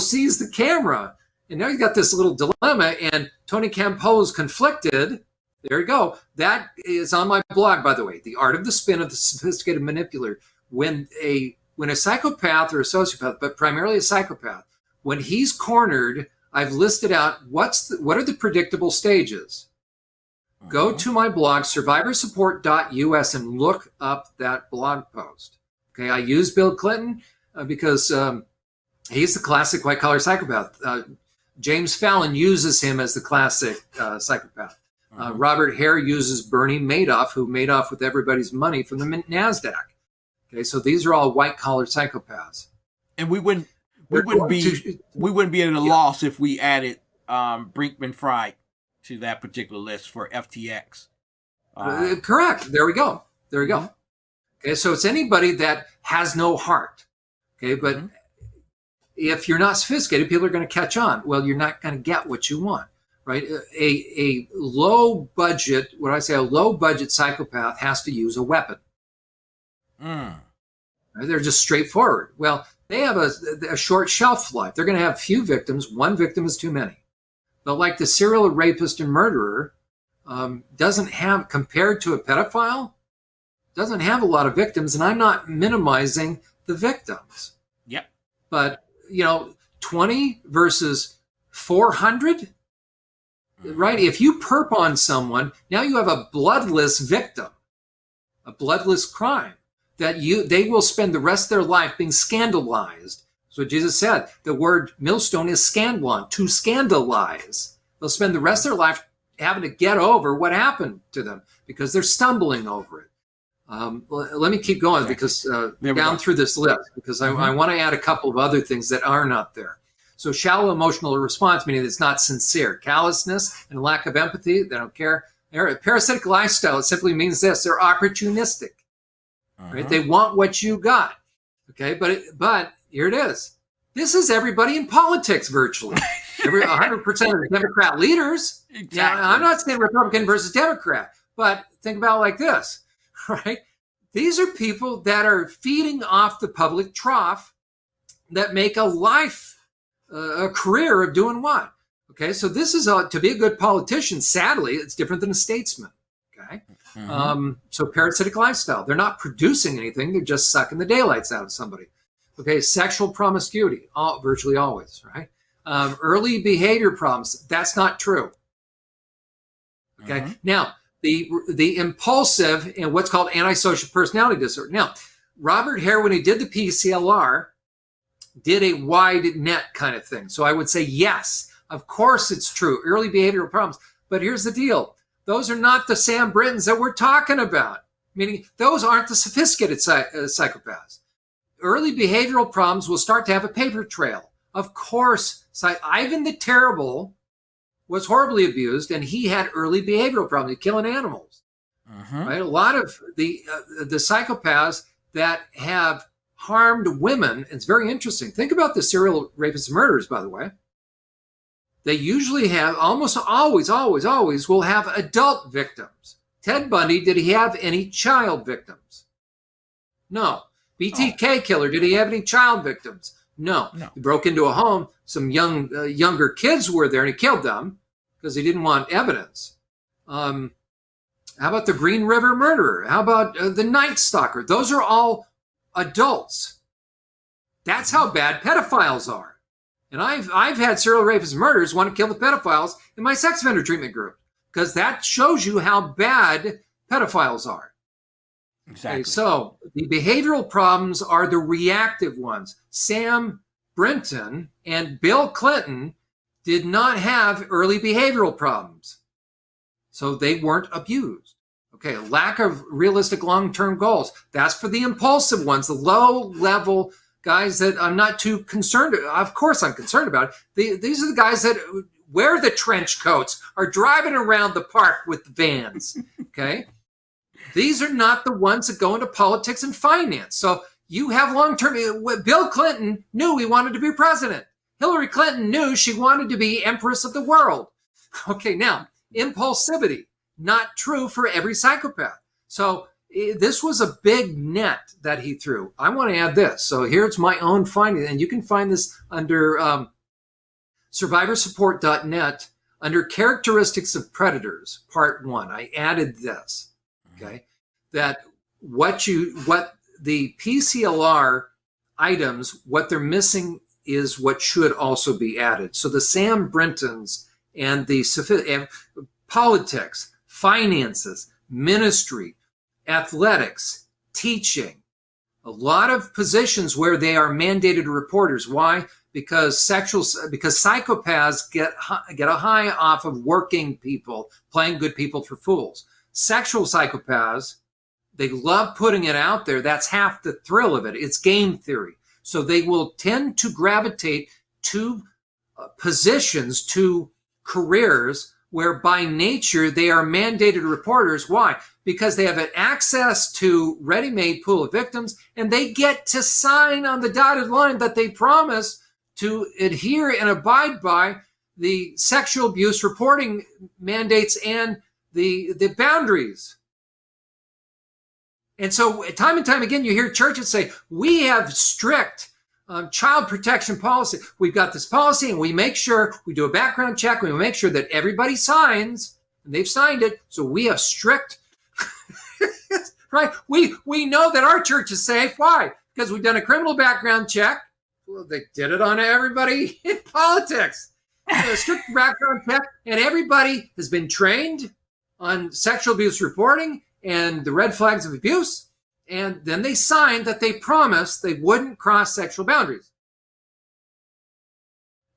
sees the camera, and now he's got this little dilemma, and Tony Campolo's conflicted. There you go. That is on my blog, by the way, The Art of the Spin of the Sophisticated Manipulator. When a psychopath or a sociopath, but primarily a psychopath, when he's cornered, I've listed out what are the predictable stages. Go to my blog, SurvivorSupport.us, and look up that blog post. Okay, I use Bill Clinton because he's the classic white-collar psychopath. James Fallon uses him as the classic psychopath. Robert Hare uses Bernie Madoff, who made off with everybody's money from the NASDAQ. Okay, so these are all white-collar psychopaths. And we wouldn't be at a loss if we added Brinkman Fry to that particular list for FTX. Correct. There we go. Okay, so it's anybody that has no heart. Okay, but if you're not sophisticated, people are going to catch on. Well, you're not going to get what you want. right? A low budget, what I say, a low budget psychopath has to use a weapon. Right? They're just straightforward. Well, they have a short shelf life. They're going to have few victims. One victim is too many. But like the serial rapist and murderer, doesn't have, compared to a pedophile, doesn't have a lot of victims. And I'm not minimizing the victims. Yep. But, 20 versus 400, right? If you perp on someone, now you have a bloodless victim, a bloodless crime that they will spend the rest of their life being scandalized. That's what Jesus said. The word millstone is scandalon, to scandalize. They'll spend the rest of their life having to get over what happened to them because they're stumbling over it. Let me keep going because down through this list, because I want to add a couple of other things that are not there. So shallow emotional response, meaning it's not sincere. Callousness and lack of empathy, they don't care. A parasitic lifestyle, it simply means this: they're opportunistic. Right? They want what you got. Okay, but here it is. This is everybody in politics virtually. 100% of the Democrat leaders. Exactly. Now, I'm not saying Republican versus Democrat, but think about it like this, right? These are people that are feeding off the public trough that make a life, a career of doing what? Okay, so this is to be a good politician. Sadly, it's different than a statesman. Okay, so parasitic lifestyle. They're not producing anything. They're just sucking the daylights out of somebody. Okay, sexual promiscuity, virtually always, right? Early behavior problems. That's not true. Okay, now the impulsive and what's called antisocial personality disorder. Now, Robert Hare, when he did the PCLR, did a wide net kind of thing. So I would say, yes, of course it's true. Early behavioral problems. But here's the deal. Those are not the Sam Brintons that we're talking about. Meaning those aren't the sophisticated psychopaths. Early behavioral problems will start to have a paper trail. Of course, Ivan the Terrible was horribly abused, and he had early behavioral problems, killing animals. Right? A lot of the psychopaths that have harmed women, it's very interesting. Think about the serial rapists and murderers, by the way. They usually have, almost always will have adult victims. Ted Bundy, did he have any child victims? No. BTK killer, did he have any child victims? No. He broke into a home. Some younger kids were there, and he killed them because he didn't want evidence. How about the Green River murderer? How about the Night Stalker? Those are all adults. That's how bad pedophiles are. And I've had serial rapists and murderers want to kill the pedophiles in my sex offender treatment group because that shows you how bad pedophiles are. Exactly. Okay, so the behavioral problems are the reactive ones. Sam Brinton and Bill Clinton did not have early behavioral problems. So they weren't abused. Okay, lack of realistic long-term goals. That's for the impulsive ones, the low-level guys that I'm not too concerned. Of course I'm concerned about it. These are the guys that wear the trench coats, are driving around the park with the vans, okay? These are not the ones that go into politics and finance. So you have long-term. Bill Clinton knew he wanted to be president. Hillary Clinton knew she wanted to be empress of the world. Okay, now, impulsivity, not true for every psychopath. So this was a big net that he threw. I want to add this. So here's my own finding, and you can find this under SurvivorSupport.net under characteristics of predators, part 1. I added this. Okay, that what the PCLR items, what they're missing is what should also be added. So the Sam Brintons and the politics, finances, ministry, athletics, teaching, a lot of positions where they are mandated reporters. Why? Because psychopaths get a high off of working people, playing good people for fools. Sexual psychopaths, they love putting it out there. That's half the thrill of it. It's game theory. So they will tend to gravitate to positions, to careers where by nature they are mandated reporters. Why? Because they have access to ready-made pool of victims, and they get to sign on the dotted line that they promise to adhere and abide by the sexual abuse reporting mandates and the boundaries. And so time and time again, you hear churches say, we have strict child protection policy. We've got this policy, and we make sure we do a background check. We make sure that everybody signs, and they've signed it. So we have strict, right? We know that our church is safe. Why? Because we've done a criminal background check. Well, they did it on everybody in politics. A strict background check, and everybody has been trained on sexual abuse reporting and the red flags of abuse. And then they signed that they promised they wouldn't cross sexual boundaries.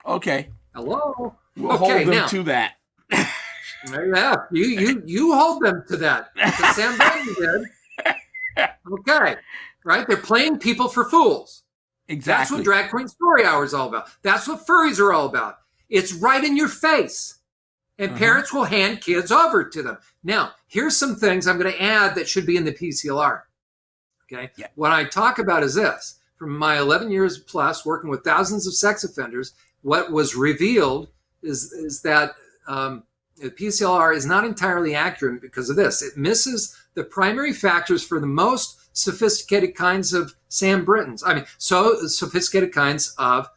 Okay. Hello. We'll okay, hold them now, to that. Yeah, you hold them to that. Because Sam Brinton did. Okay. Right? They're playing people for fools. Exactly. That's what Drag Queen Story Hour is all about. That's what furries are all about. It's right in your face. And parents will hand kids over to them. Now, here's some things I'm going to add that should be in the PCLR. Okay. Yeah. What I talk about is this. From my 11 years plus working with thousands of sex offenders, what was revealed is that the PCLR is not entirely accurate because of this. It misses the primary factors for the most sophisticated kinds of Sam Brintons. I mean, so sophisticated kinds of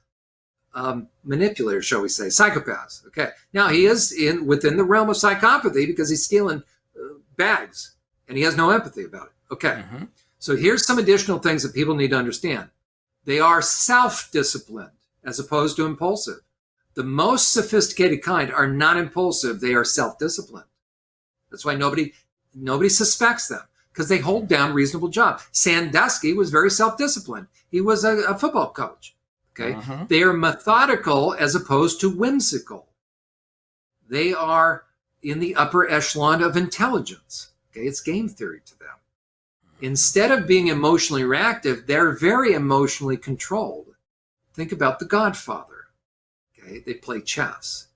manipulators, shall we say, psychopaths. Okay. Now he is within the realm of psychopathy because he's stealing bags and he has no empathy about it. Okay. So here's some additional things that people need to understand. They are self-disciplined as opposed to impulsive. The most sophisticated kind are not impulsive. They are self-disciplined. That's why nobody suspects them because they hold down reasonable jobs. Sandusky was very self-disciplined. He was a football coach. Okay. They are methodical as opposed to whimsical. They are in the upper echelon of intelligence. Okay. It's game theory to them. Instead of being emotionally reactive, they're very emotionally controlled. Think about The Godfather. Okay. They play chess.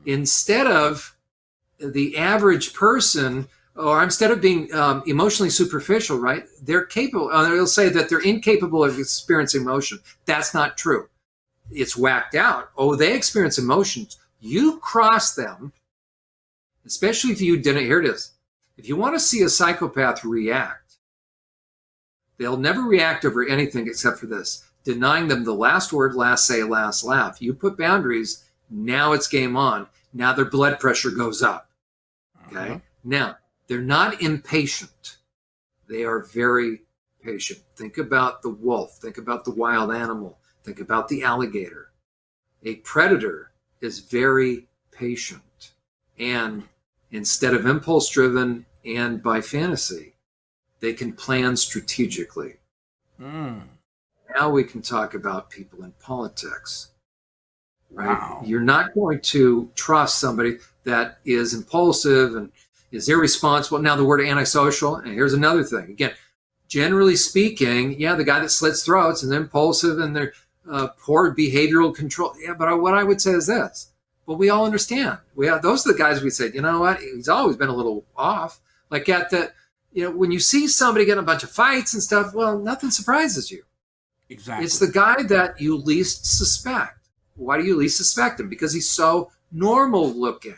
Instead of the average person, or instead of being emotionally superficial, right? They're capable. They'll say that they're incapable of experiencing emotion. That's not true. It's whacked out. Oh, they experience emotions. You cross them, especially if you didn't. Here it is. If you want to see a psychopath react, they'll never react over anything except for this: denying them the last word, last say, last laugh. You put boundaries. Now it's game on. Now their blood pressure goes up. Okay. Now, they're not impatient. They are very patient. Think about the wolf. Think about the wild animal. Think about the alligator. A predator is very patient. And instead of impulse-driven and by fantasy, they can plan strategically. Now we can talk about people in politics. Right? Wow. You're not going to trust somebody that is impulsive and is irresponsible. Now the word antisocial, and here's another thing. Again, generally speaking, yeah, the guy that slits throats and impulsive and they're poor behavioral control. Yeah, but what I would say is this. But we all understand. Those are the guys we said, you know what? He's always been a little off. Like at the, when you see somebody getting a bunch of fights and stuff, well, nothing surprises you. Exactly. It's the guy that you least suspect. Why do you least suspect him? Because he's so normal looking.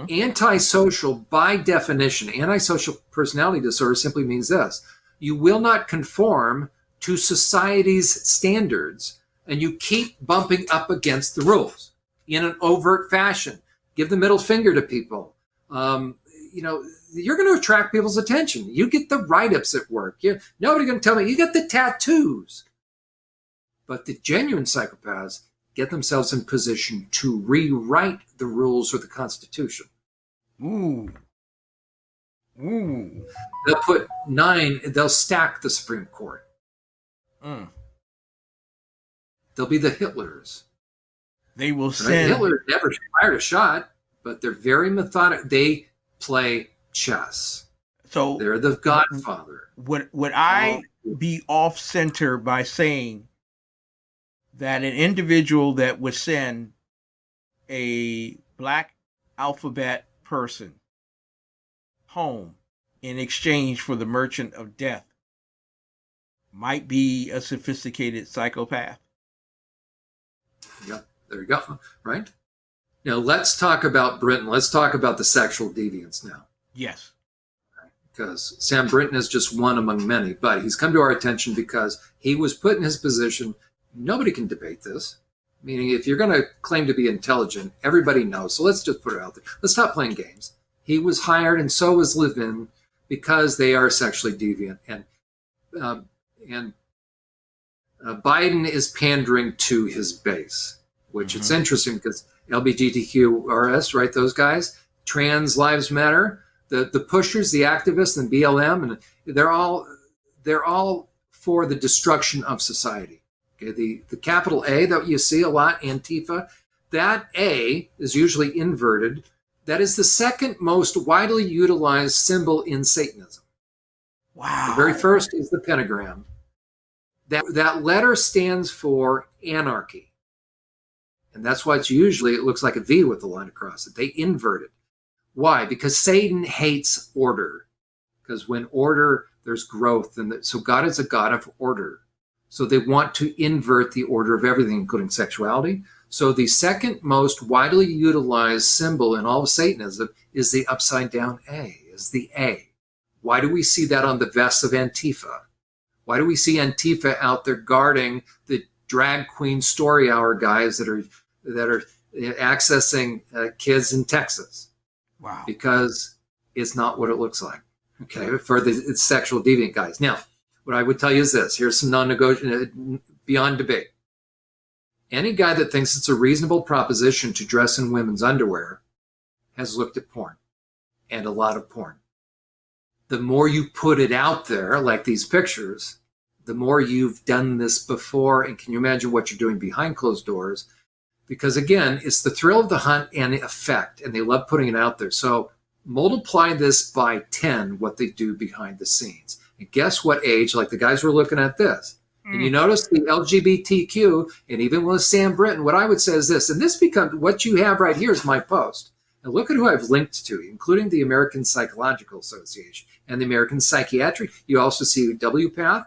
Antisocial, by definition, antisocial personality disorder simply means this. You will not conform to society's standards, and you keep bumping up against the rules in an overt fashion. Give the middle finger to people. You're going to attract people's attention. You get the write-ups at work. Nobody's going to tell me. You get the tattoos. But the genuine psychopaths get themselves in position to rewrite the rules or the Constitution. Ooh. They'll put 9, they'll stack the Supreme Court. They'll be the Hitlers. They will right? send... Hitler never fired a shot, but they're very methodical. They play chess. So they're the Godfather. Would I be off center by saying that an individual that would send a black alphabet person home in exchange for the merchant of death might be a sophisticated psychopath? Yep, There you go, right? Now, let's talk about Brinton. Let's talk about the sexual deviance now. Yes. Because Sam Brinton is just one among many, but he's come to our attention because he was put in his position. Nobody can debate this. Meaning, if you're going to claim to be intelligent, everybody knows. So let's just put it out there. Let's stop playing games. He was hired, and so was Levin, because they are sexually deviant. And Biden is pandering to his base, which it's interesting because LGBTQRS, right? Those guys, Trans Lives Matter, the pushers, the activists, and BLM, and they're all for the destruction of society. Okay, the capital A that you see a lot, Antifa, that A is usually inverted. That is the second most widely utilized symbol in Satanism. Wow. The very first is the pentagram. That letter stands for anarchy. And that's why it looks like a V with the line across it. They invert it. Why? Because Satan hates order. Because when order, there's growth. And so God is a God of order. So they want to invert the order of everything, including sexuality. So the second most widely utilized symbol in all of Satanism is the upside down A, is the A. Why do we see that on the vests of Antifa? Why do we see Antifa out there guarding the drag queen story hour guys that are accessing kids in Texas? Wow. Because it's not what it looks like, okay, for the sexual deviant guys. Now, what I would tell you is this. Here's some non-negotiable, beyond debate. Any guy that thinks it's a reasonable proposition to dress in women's underwear has looked at porn, and a lot of porn. The more you put it out there, like these pictures, the more you've done this before. And can you imagine what you're doing behind closed doors? Because again, it's the thrill of the hunt and the effect, and they love putting it out there. So multiply this by 10, what they do behind the scenes. And guess what age, like the guys were looking at this. And you notice the LGBTQ, and even with Sam Brinton, what I would say is this, and this becomes, what you have right here is my post. And look at who I've linked to, including the American Psychological Association and the American Psychiatric. You also see WPATH,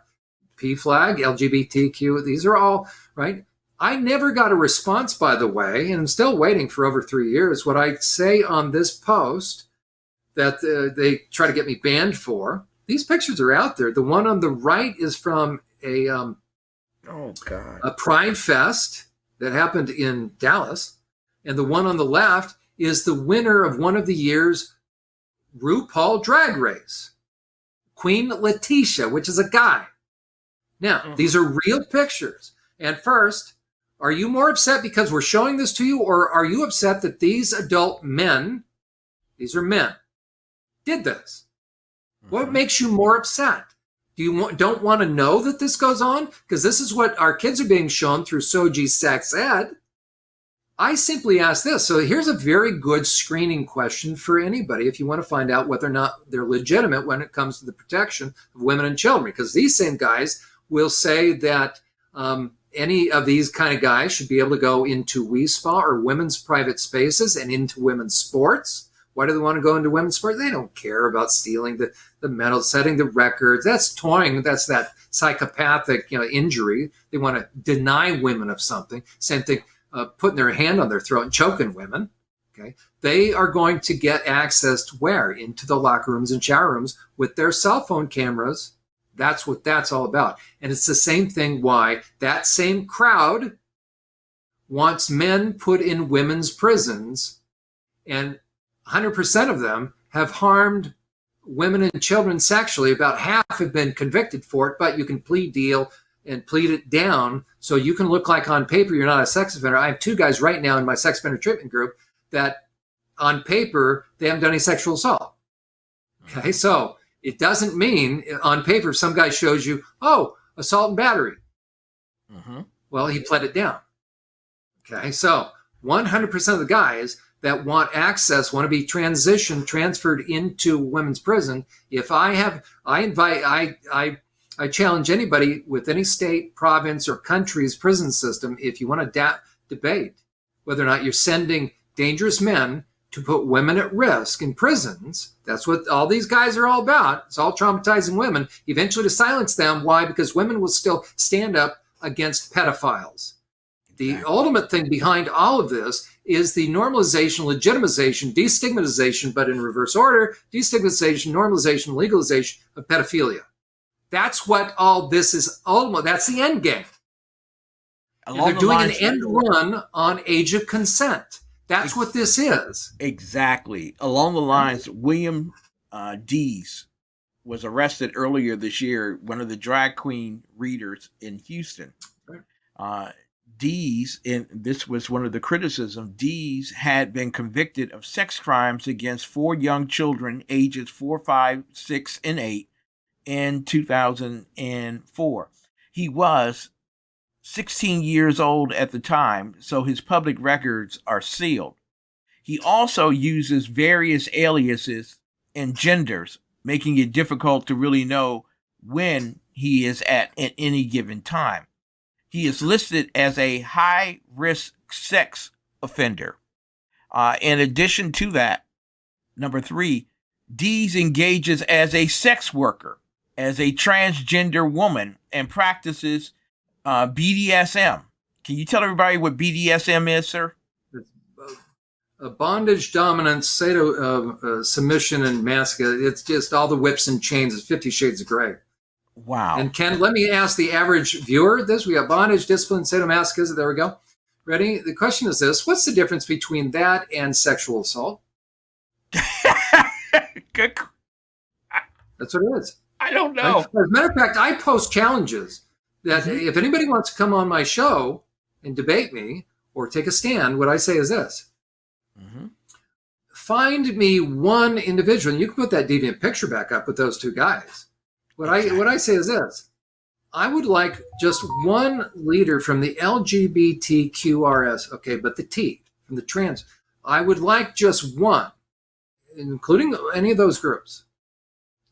PFLAG, LGBTQ. These are all, right? I never got a response, by the way, and I'm still waiting for over 3 years. What I say on this post that they try to get me banned for, these pictures are out there. The one on the right is from a Pride Fest that happened in Dallas. And the one on the left is the winner of one of the year's RuPaul Drag Race, Queen Latisha, which is a guy. Now, these are real pictures. And first, are you more upset because we're showing this to you, or are you upset that these adult men, these are men, did this? What makes you more upset? Do you don't want to know that this goes on? Because this is what our kids are being shown through Soji Sex Ed. I simply ask this. So here's a very good screening question for anybody if you want to find out whether or not they're legitimate when it comes to the protection of women and children. Because these same guys will say that any of these kind of guys should be able to go into WeSpa or women's private spaces and into women's sports. Why do they want to go into women's sports? They don't care about stealing the medals, setting the records. That's toying. That's that psychopathic injury. They want to deny women of something. Same thing. Putting their hand on their throat and choking women, okay? They are going to get access to where? Into the locker rooms and shower rooms with their cell phone cameras. That's what that's all about. And it's the same thing why that same crowd wants men put in women's prisons, and 100% of them have harmed women and children sexually. About half have been convicted for it, but you can plea deal and plead it down so you can look like on paper you're not a sex offender. I have 2 guys right now in my sex offender treatment group that on paper they haven't done any sexual assault. Okay, so it doesn't mean on paper some guy shows you, assault and battery. Well, he pled it down. Okay, so 100% of the guys that want access, want to be transferred into women's prison. If I challenge anybody with any state, province, or country's prison system, if you want to debate whether or not you're sending dangerous men to put women at risk in prisons, that's what all these guys are all about. It's all traumatizing women, eventually to silence them. Why? Because women will still stand up against pedophiles. The ultimate thing behind all of this is the normalization, legitimization, destigmatization, but in reverse order, destigmatization, normalization, legalization of pedophilia. That's what all this is. That's the end game. They're doing an end run on age of consent. That's what this is. Exactly. Along the lines, William Dees was arrested earlier this year, one of the drag queen readers in Houston. Dees, and this was one of the criticisms, Dees had been convicted of sex crimes against 4 young children ages 4, 5, 6, and 8 in 2004. He was 16 years old at the time, so his public records are sealed. He also uses various aliases and genders, making it difficult to really know when he is at any given time. He is listed as a high-risk sex offender. In addition to that, number 3, Dees engages as a sex worker, as a transgender woman, and practices BDSM. Can you tell everybody what BDSM is, sir? Bondage, dominance, submission, and masculine. It's just all the whips and chains. It's 50 Shades of Grey. Wow. And Ken, let me ask the average viewer this. We got bondage, discipline, sadomasochism. There we go. Ready? The question is this. What's the difference between that and sexual assault? Good. That's what it is. I don't know. As a matter of fact, I post challenges that if anybody wants to come on my show and debate me or take a stand, what I say is this. Find me one individual, and you can put that deviant picture back up with those 2 guys. What I say is this. I would like just one leader from the LGBTQRS, okay, but the T, from the trans. I would like just one, including any of those groups,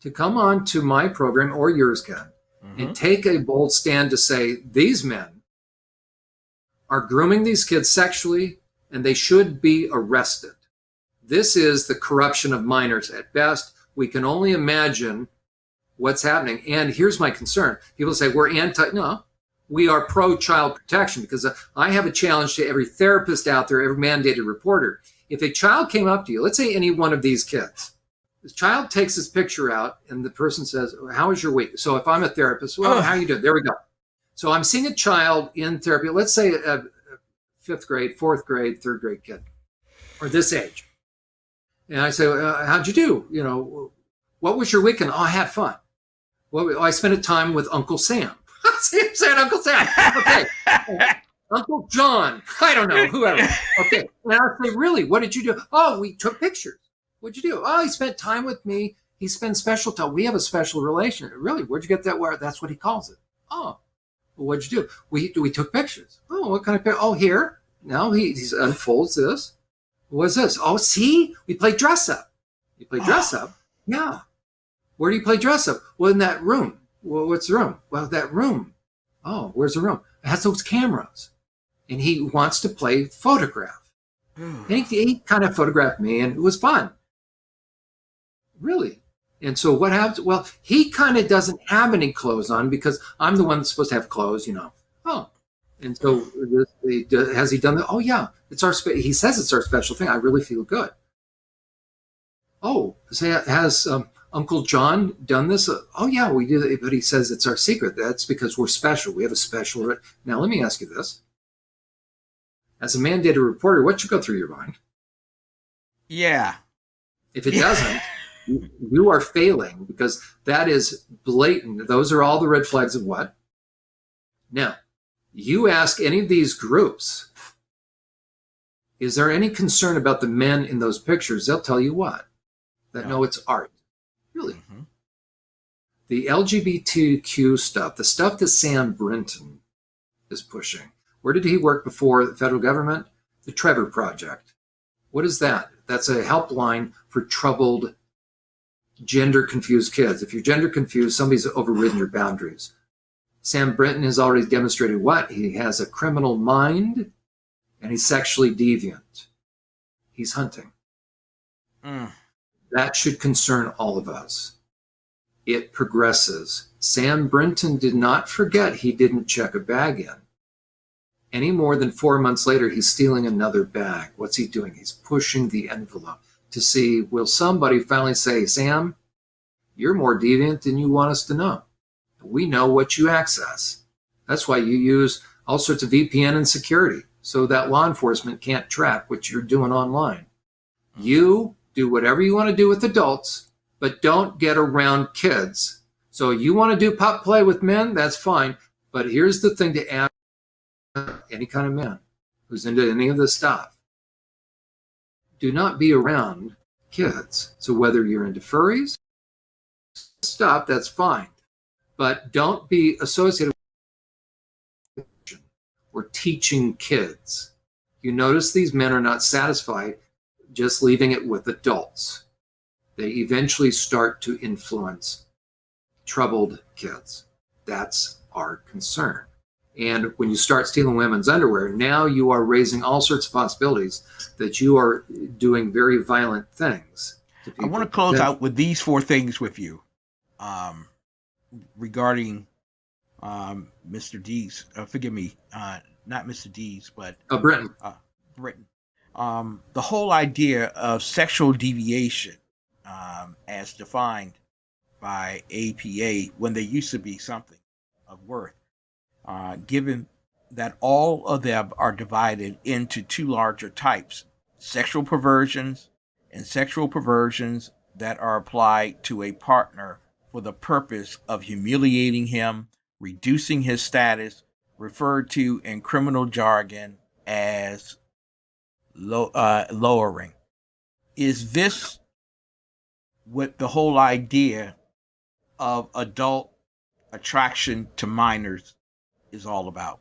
to come on to my program or yours, Ken, and take a bold stand to say these men are grooming these kids sexually and they should be arrested. This is the corruption of minors at best. We can only imagine what's happening. And here's my concern. People say we're no, we are pro-child protection, because I have a challenge to every therapist out there, every mandated reporter. If a child came up to you, let's say any one of these kids, the child takes his picture out and the person says, how was your week? So if I'm a therapist, well, how are you doing? There we go. So I'm seeing a child in therapy, let's say a 5th grade, 4th grade, 3rd grade kid, or this age. And I say, how'd you do? What was your weekend? Oh, I had fun. Well, I spent time with Uncle Sam. See, I'm saying Uncle Sam. Okay. Uncle John. I don't know, whoever. Okay. And I say, really, what did you do? Oh, we took pictures. What'd you do? Oh, he spent time with me. He spent special time. We have a special relation. Really? Where'd you get that? Where? That's what he calls it. Oh, well, what'd you do? We took pictures. Oh, what kind of picture? Oh, here. Now he unfolds this. What's this? Oh, see? We play dress up. You play dress up? Yeah. Where do you play dress up? Well, in that room. Well, what's the room? Well, that room. Oh, where's the room? It has those cameras. And he wants to play photograph. And he kind of photographed me, and it was fun. Really? And so what happens? Well, he kind of doesn't have any clothes on because I'm the one that's supposed to have clothes, Oh. And so has he done that? Oh, yeah. It's he says it's our special thing. I really feel good. Oh, has Uncle John done this? Oh, yeah, we do. But he says it's our secret. That's because we're special. We have a special. Now, let me ask you this. As a mandated reporter, what should go through your mind? Yeah. If it doesn't, you are failing, because that is blatant. Those are all the red flags of what? Now, you ask any of these groups, is there any concern about the men in those pictures? They'll tell you what? That no, it's art. Really? The LGBTQ stuff, the stuff that Sam Brinton is pushing. Where did he work before the federal government? The Trevor Project. What is that? That's a helpline for troubled, gender-confused kids. If you're gender-confused, somebody's overridden your boundaries. Sam Brinton has already demonstrated what? He has a criminal mind, and he's sexually deviant. He's hunting. That should concern all of us. It progresses. Sam Brinton did not forget he didn't check a bag in. Any more than 4 months later, he's stealing another bag. What's he doing? He's pushing the envelope to see, will somebody finally say, Sam, you're more deviant than you want us to know. We know what you access. That's why you use all sorts of VPN and security so that law enforcement can't track what you're doing online. You do whatever you want to do with adults, but don't get around kids. So you want to do pup play with men, that's fine. But here's the thing to add, any kind of man who's into any of this stuff, do not be around kids. So whether you're into furries, stuff, that's fine. But don't be associated with or teaching kids. You notice these men are not satisfied just leaving it with adults. They eventually start to influence troubled kids. That's our concern. And when you start stealing women's underwear, now you are raising all sorts of possibilities that you are doing very violent things to people. I want to close out with these 4 things with you regarding Mr. D's. Forgive me, not Mr. D's, but Brinton. Brinton. The whole idea of sexual deviation as defined by APA when they used to be something of worth, given that all of them are divided into 2 larger types, sexual perversions and sexual perversions that are applied to a partner for the purpose of humiliating him, reducing his status, referred to in criminal jargon as lowering. Is this what the whole idea of adult attraction to minors is all about?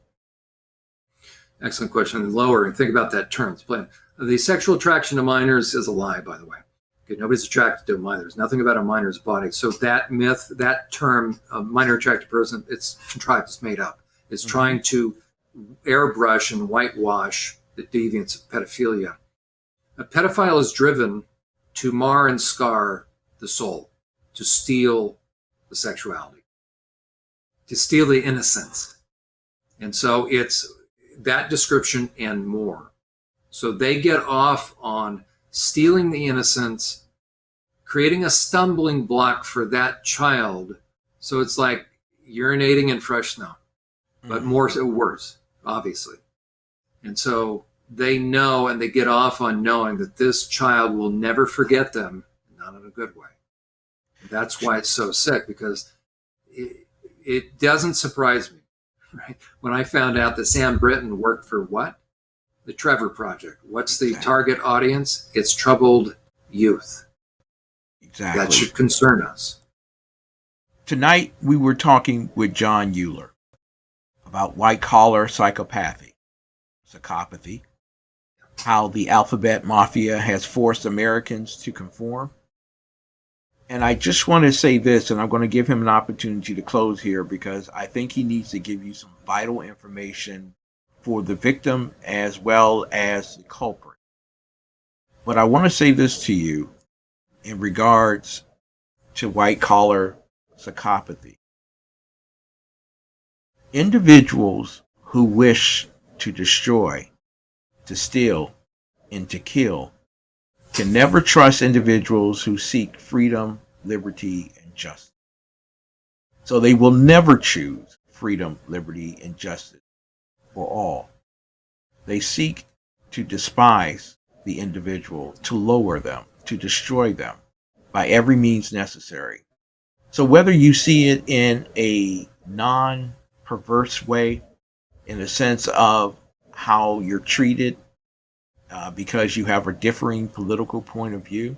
Excellent question. Lowering, think about that term. The sexual attraction to minors is a lie, by the way. Okay, nobody's attracted to a minor. There's nothing about a minor's body. So that myth, that term, minor attracted person, it's contrived, it's made up. It's trying to airbrush and whitewash the deviance of pedophilia. A pedophile is driven to mar and scar the soul, to steal the sexuality, to steal the innocence. And so it's that description and more. So they get off on stealing the innocence, creating a stumbling block for that child. So it's like urinating in fresh snow, but worse, obviously. And so they know, and they get off on knowing that this child will never forget them, not in a good way. That's why it's so sick, because it doesn't surprise me, right? When I found out that Sam Brinton worked for what? The Trevor Project. What's the target audience? It's troubled youth. Exactly. That should concern us. Tonight, we were talking with Jon Uhler about white-collar psychopathy, how the alphabet mafia has forced Americans to conform. And I just want to say this, and I'm going to give him an opportunity to close here, because I think he needs to give you some vital information for the victim as well as the culprit. But I want to say this to you in regards to white-collar psychopathy. Individuals who wish to destroy, to steal, and to kill can never trust individuals who seek freedom, liberty, and justice. So they will never choose freedom, liberty, and justice for all. They seek to despise the individual, to lower them, to destroy them by every means necessary. So whether you see it in a non-perverse way, in the sense of how you're treated because you have a differing political point of view,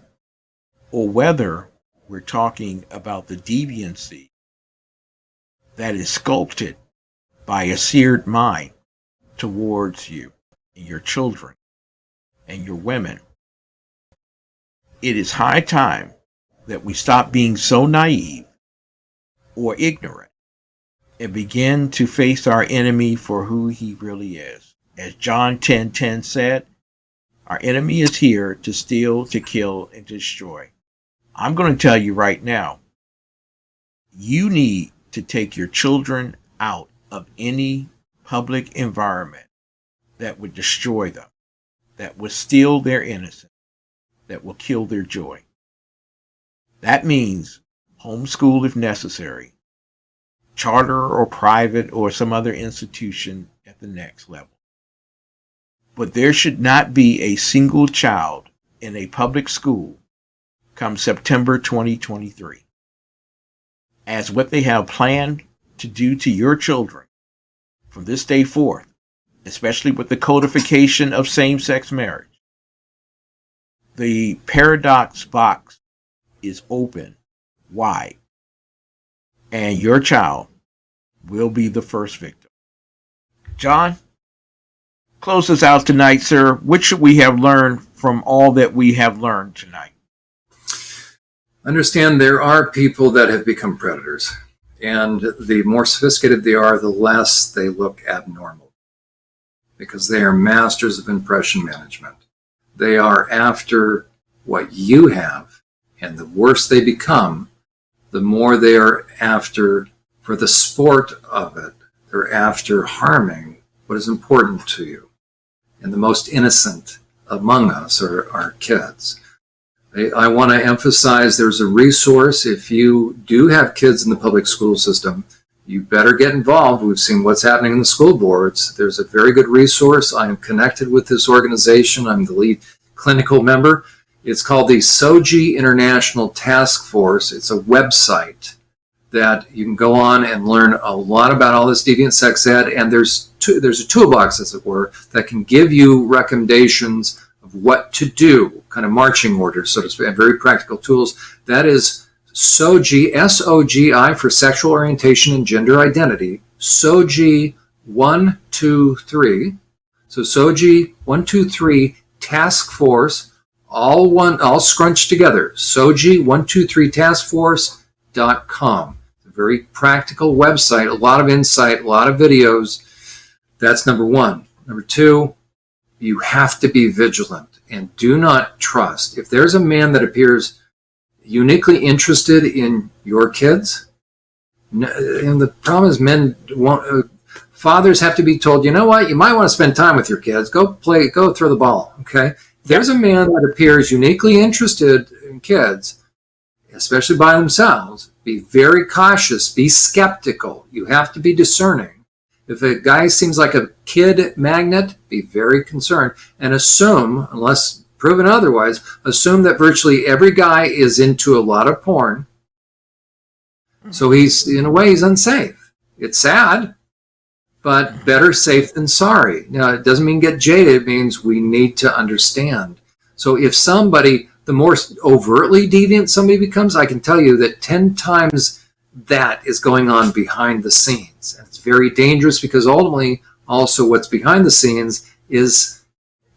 or whether we're talking about the deviancy that is sculpted by a seared mind towards you and your children and your women, it is high time that we stop being so naive or ignorant and begin to face our enemy for who he really is. As John 10:10 said, our enemy is here to steal, to kill, and to destroy. I'm going to tell you right now, you need to take your children out of any public environment that would destroy them, that will steal their innocence, that will kill their joy. That means homeschool if necessary, charter or private or some other institution at the next level. But there should not be a single child in a public school come September 2023. As what they have planned to do to your children from this day forth, especially with the codification of same-sex marriage, the paradox box is open wide, and your child will be the first victim. Jon, close us out tonight, sir. What should we have learned from all that we have learned tonight? Understand there are people that have become predators, and the more sophisticated they are, the less they look abnormal, because they are masters of impression management. They are after what you have, and the worse they become, the more they are after, for the sport of it, they're after harming what is important to you. And the most innocent among us are our kids. I want to emphasize there's a resource. If you do have kids in the public school system, you better get involved. We've seen what's happening in the school boards. There's a very good resource. I am connected with this organization. I'm the lead clinical member. It's called the SOGI International Task Force. It's a website that you can go on and learn a lot about all this deviant sex ed. And there's a toolbox, as it were, that can give you recommendations of what to do, kind of marching orders, so to speak, and very practical tools. That is SOGI, SOGI for sexual orientation and gender identity, SOGI 123. So SOGI 123 Task Force, all scrunched together, SOGI123taskforce.com. It's a very practical website, a lot of insight, a lot of videos. That's number one. Number two, you have to be vigilant and do not trust. If there's a man that appears uniquely interested in your kids, and the problem is fathers have to be told, you know what, you might want to spend time with your kids. Go throw the ball, okay? There's a man that appears uniquely interested in kids, especially by themselves. Be very cautious. Be skeptical. You have to be discerning. If a guy seems like a kid magnet, be very concerned and assume, unless proven otherwise, assume that virtually every guy is into a lot of porn. So he's, in a way, he's unsafe. It's sad, but better safe than sorry. Now, it doesn't mean get jaded. It means we need to understand. So if somebody, the more overtly deviant somebody becomes, I can tell you that 10 times that is going on behind the scenes. And it's very dangerous because ultimately also what's behind the scenes is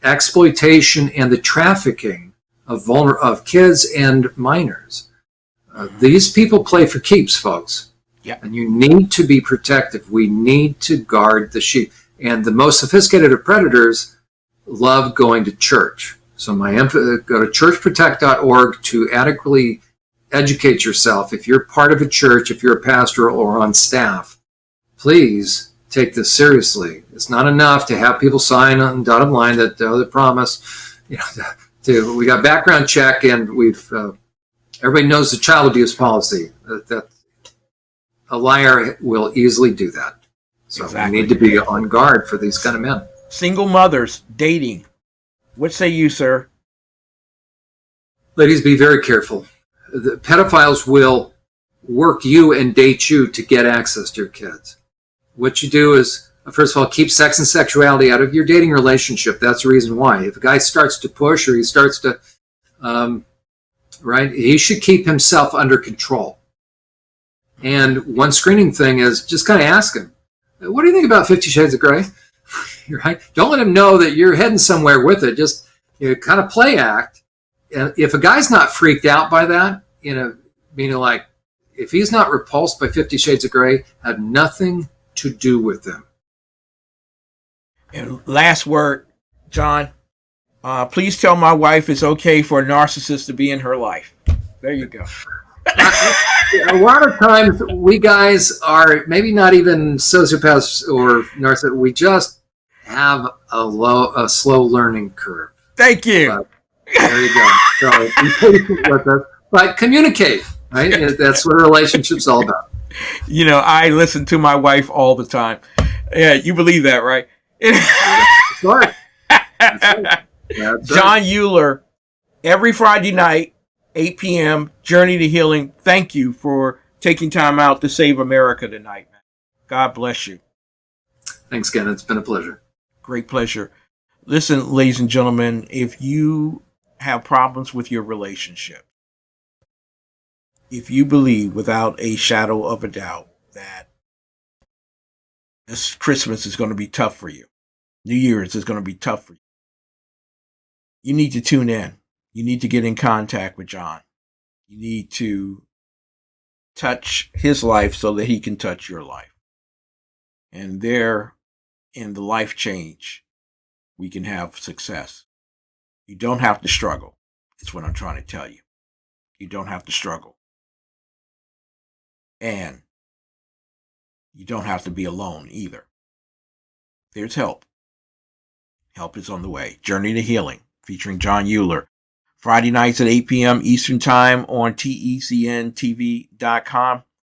exploitation and the trafficking of kids and minors. These people play for keeps, folks. Yeah. And you need to be protective. We need to guard the sheep. And the most sophisticated of predators love going to church. So go to churchprotect.org to adequately educate yourself. If you're part of a church, if you're a pastor or on staff, please take this seriously. It's not enough to have people sign on dotted line that they promise. We got background check, and everybody knows the child abuse policy. That a liar will easily do that. So exactly. We need to be on guard for these kind of men. Single mothers dating. What say you, sir? Ladies, be very careful. The pedophiles will work you and date you to get access to your kids. What you do is, first of all, keep sex and sexuality out of your dating relationship. That's the reason why. If a guy starts to push or he starts to, he should keep himself under control. And one screening thing is just kind of ask him, what do you think about 50 Shades of Grey? Right? Don't let him know that you're heading somewhere with it. Just kind of play act. And if a guy's not freaked out by that, meaning like, if he's not repulsed by 50 Shades of Grey, had nothing to do with them. And last word, Jon, please tell my wife it's okay for a narcissist to be in her life. There you go. A lot of times we guys are maybe not even sociopaths or narcissists. We just have a slow learning curve. Thank you. But there you go. So be patient with us, but communicate. Right? That's what a relationship's all about. You know, I listen to my wife all the time. Yeah, you believe that, right? That's right. That's John Uhler, every Friday night, 8 p.m., Journey to Healing. Thank you for taking time out to save America tonight, man. God bless you. Thanks, Ken. It's been a pleasure. Great pleasure. Listen, ladies and gentlemen, if you have problems with your relationship, if you believe without a shadow of a doubt that this Christmas is going to be tough for you, New Year's is going to be tough for you, you need to tune in. You need to get in contact with John. You need to touch his life so that he can touch your life. And there, in the life change, we can have success. You don't have to struggle. It's what I'm trying to tell you. You don't have to struggle. And you don't have to be alone either. There's help. Help is on the way. Journey to Healing, featuring John Uhler. Friday nights at 8 p.m. Eastern Time on TECNTV.com.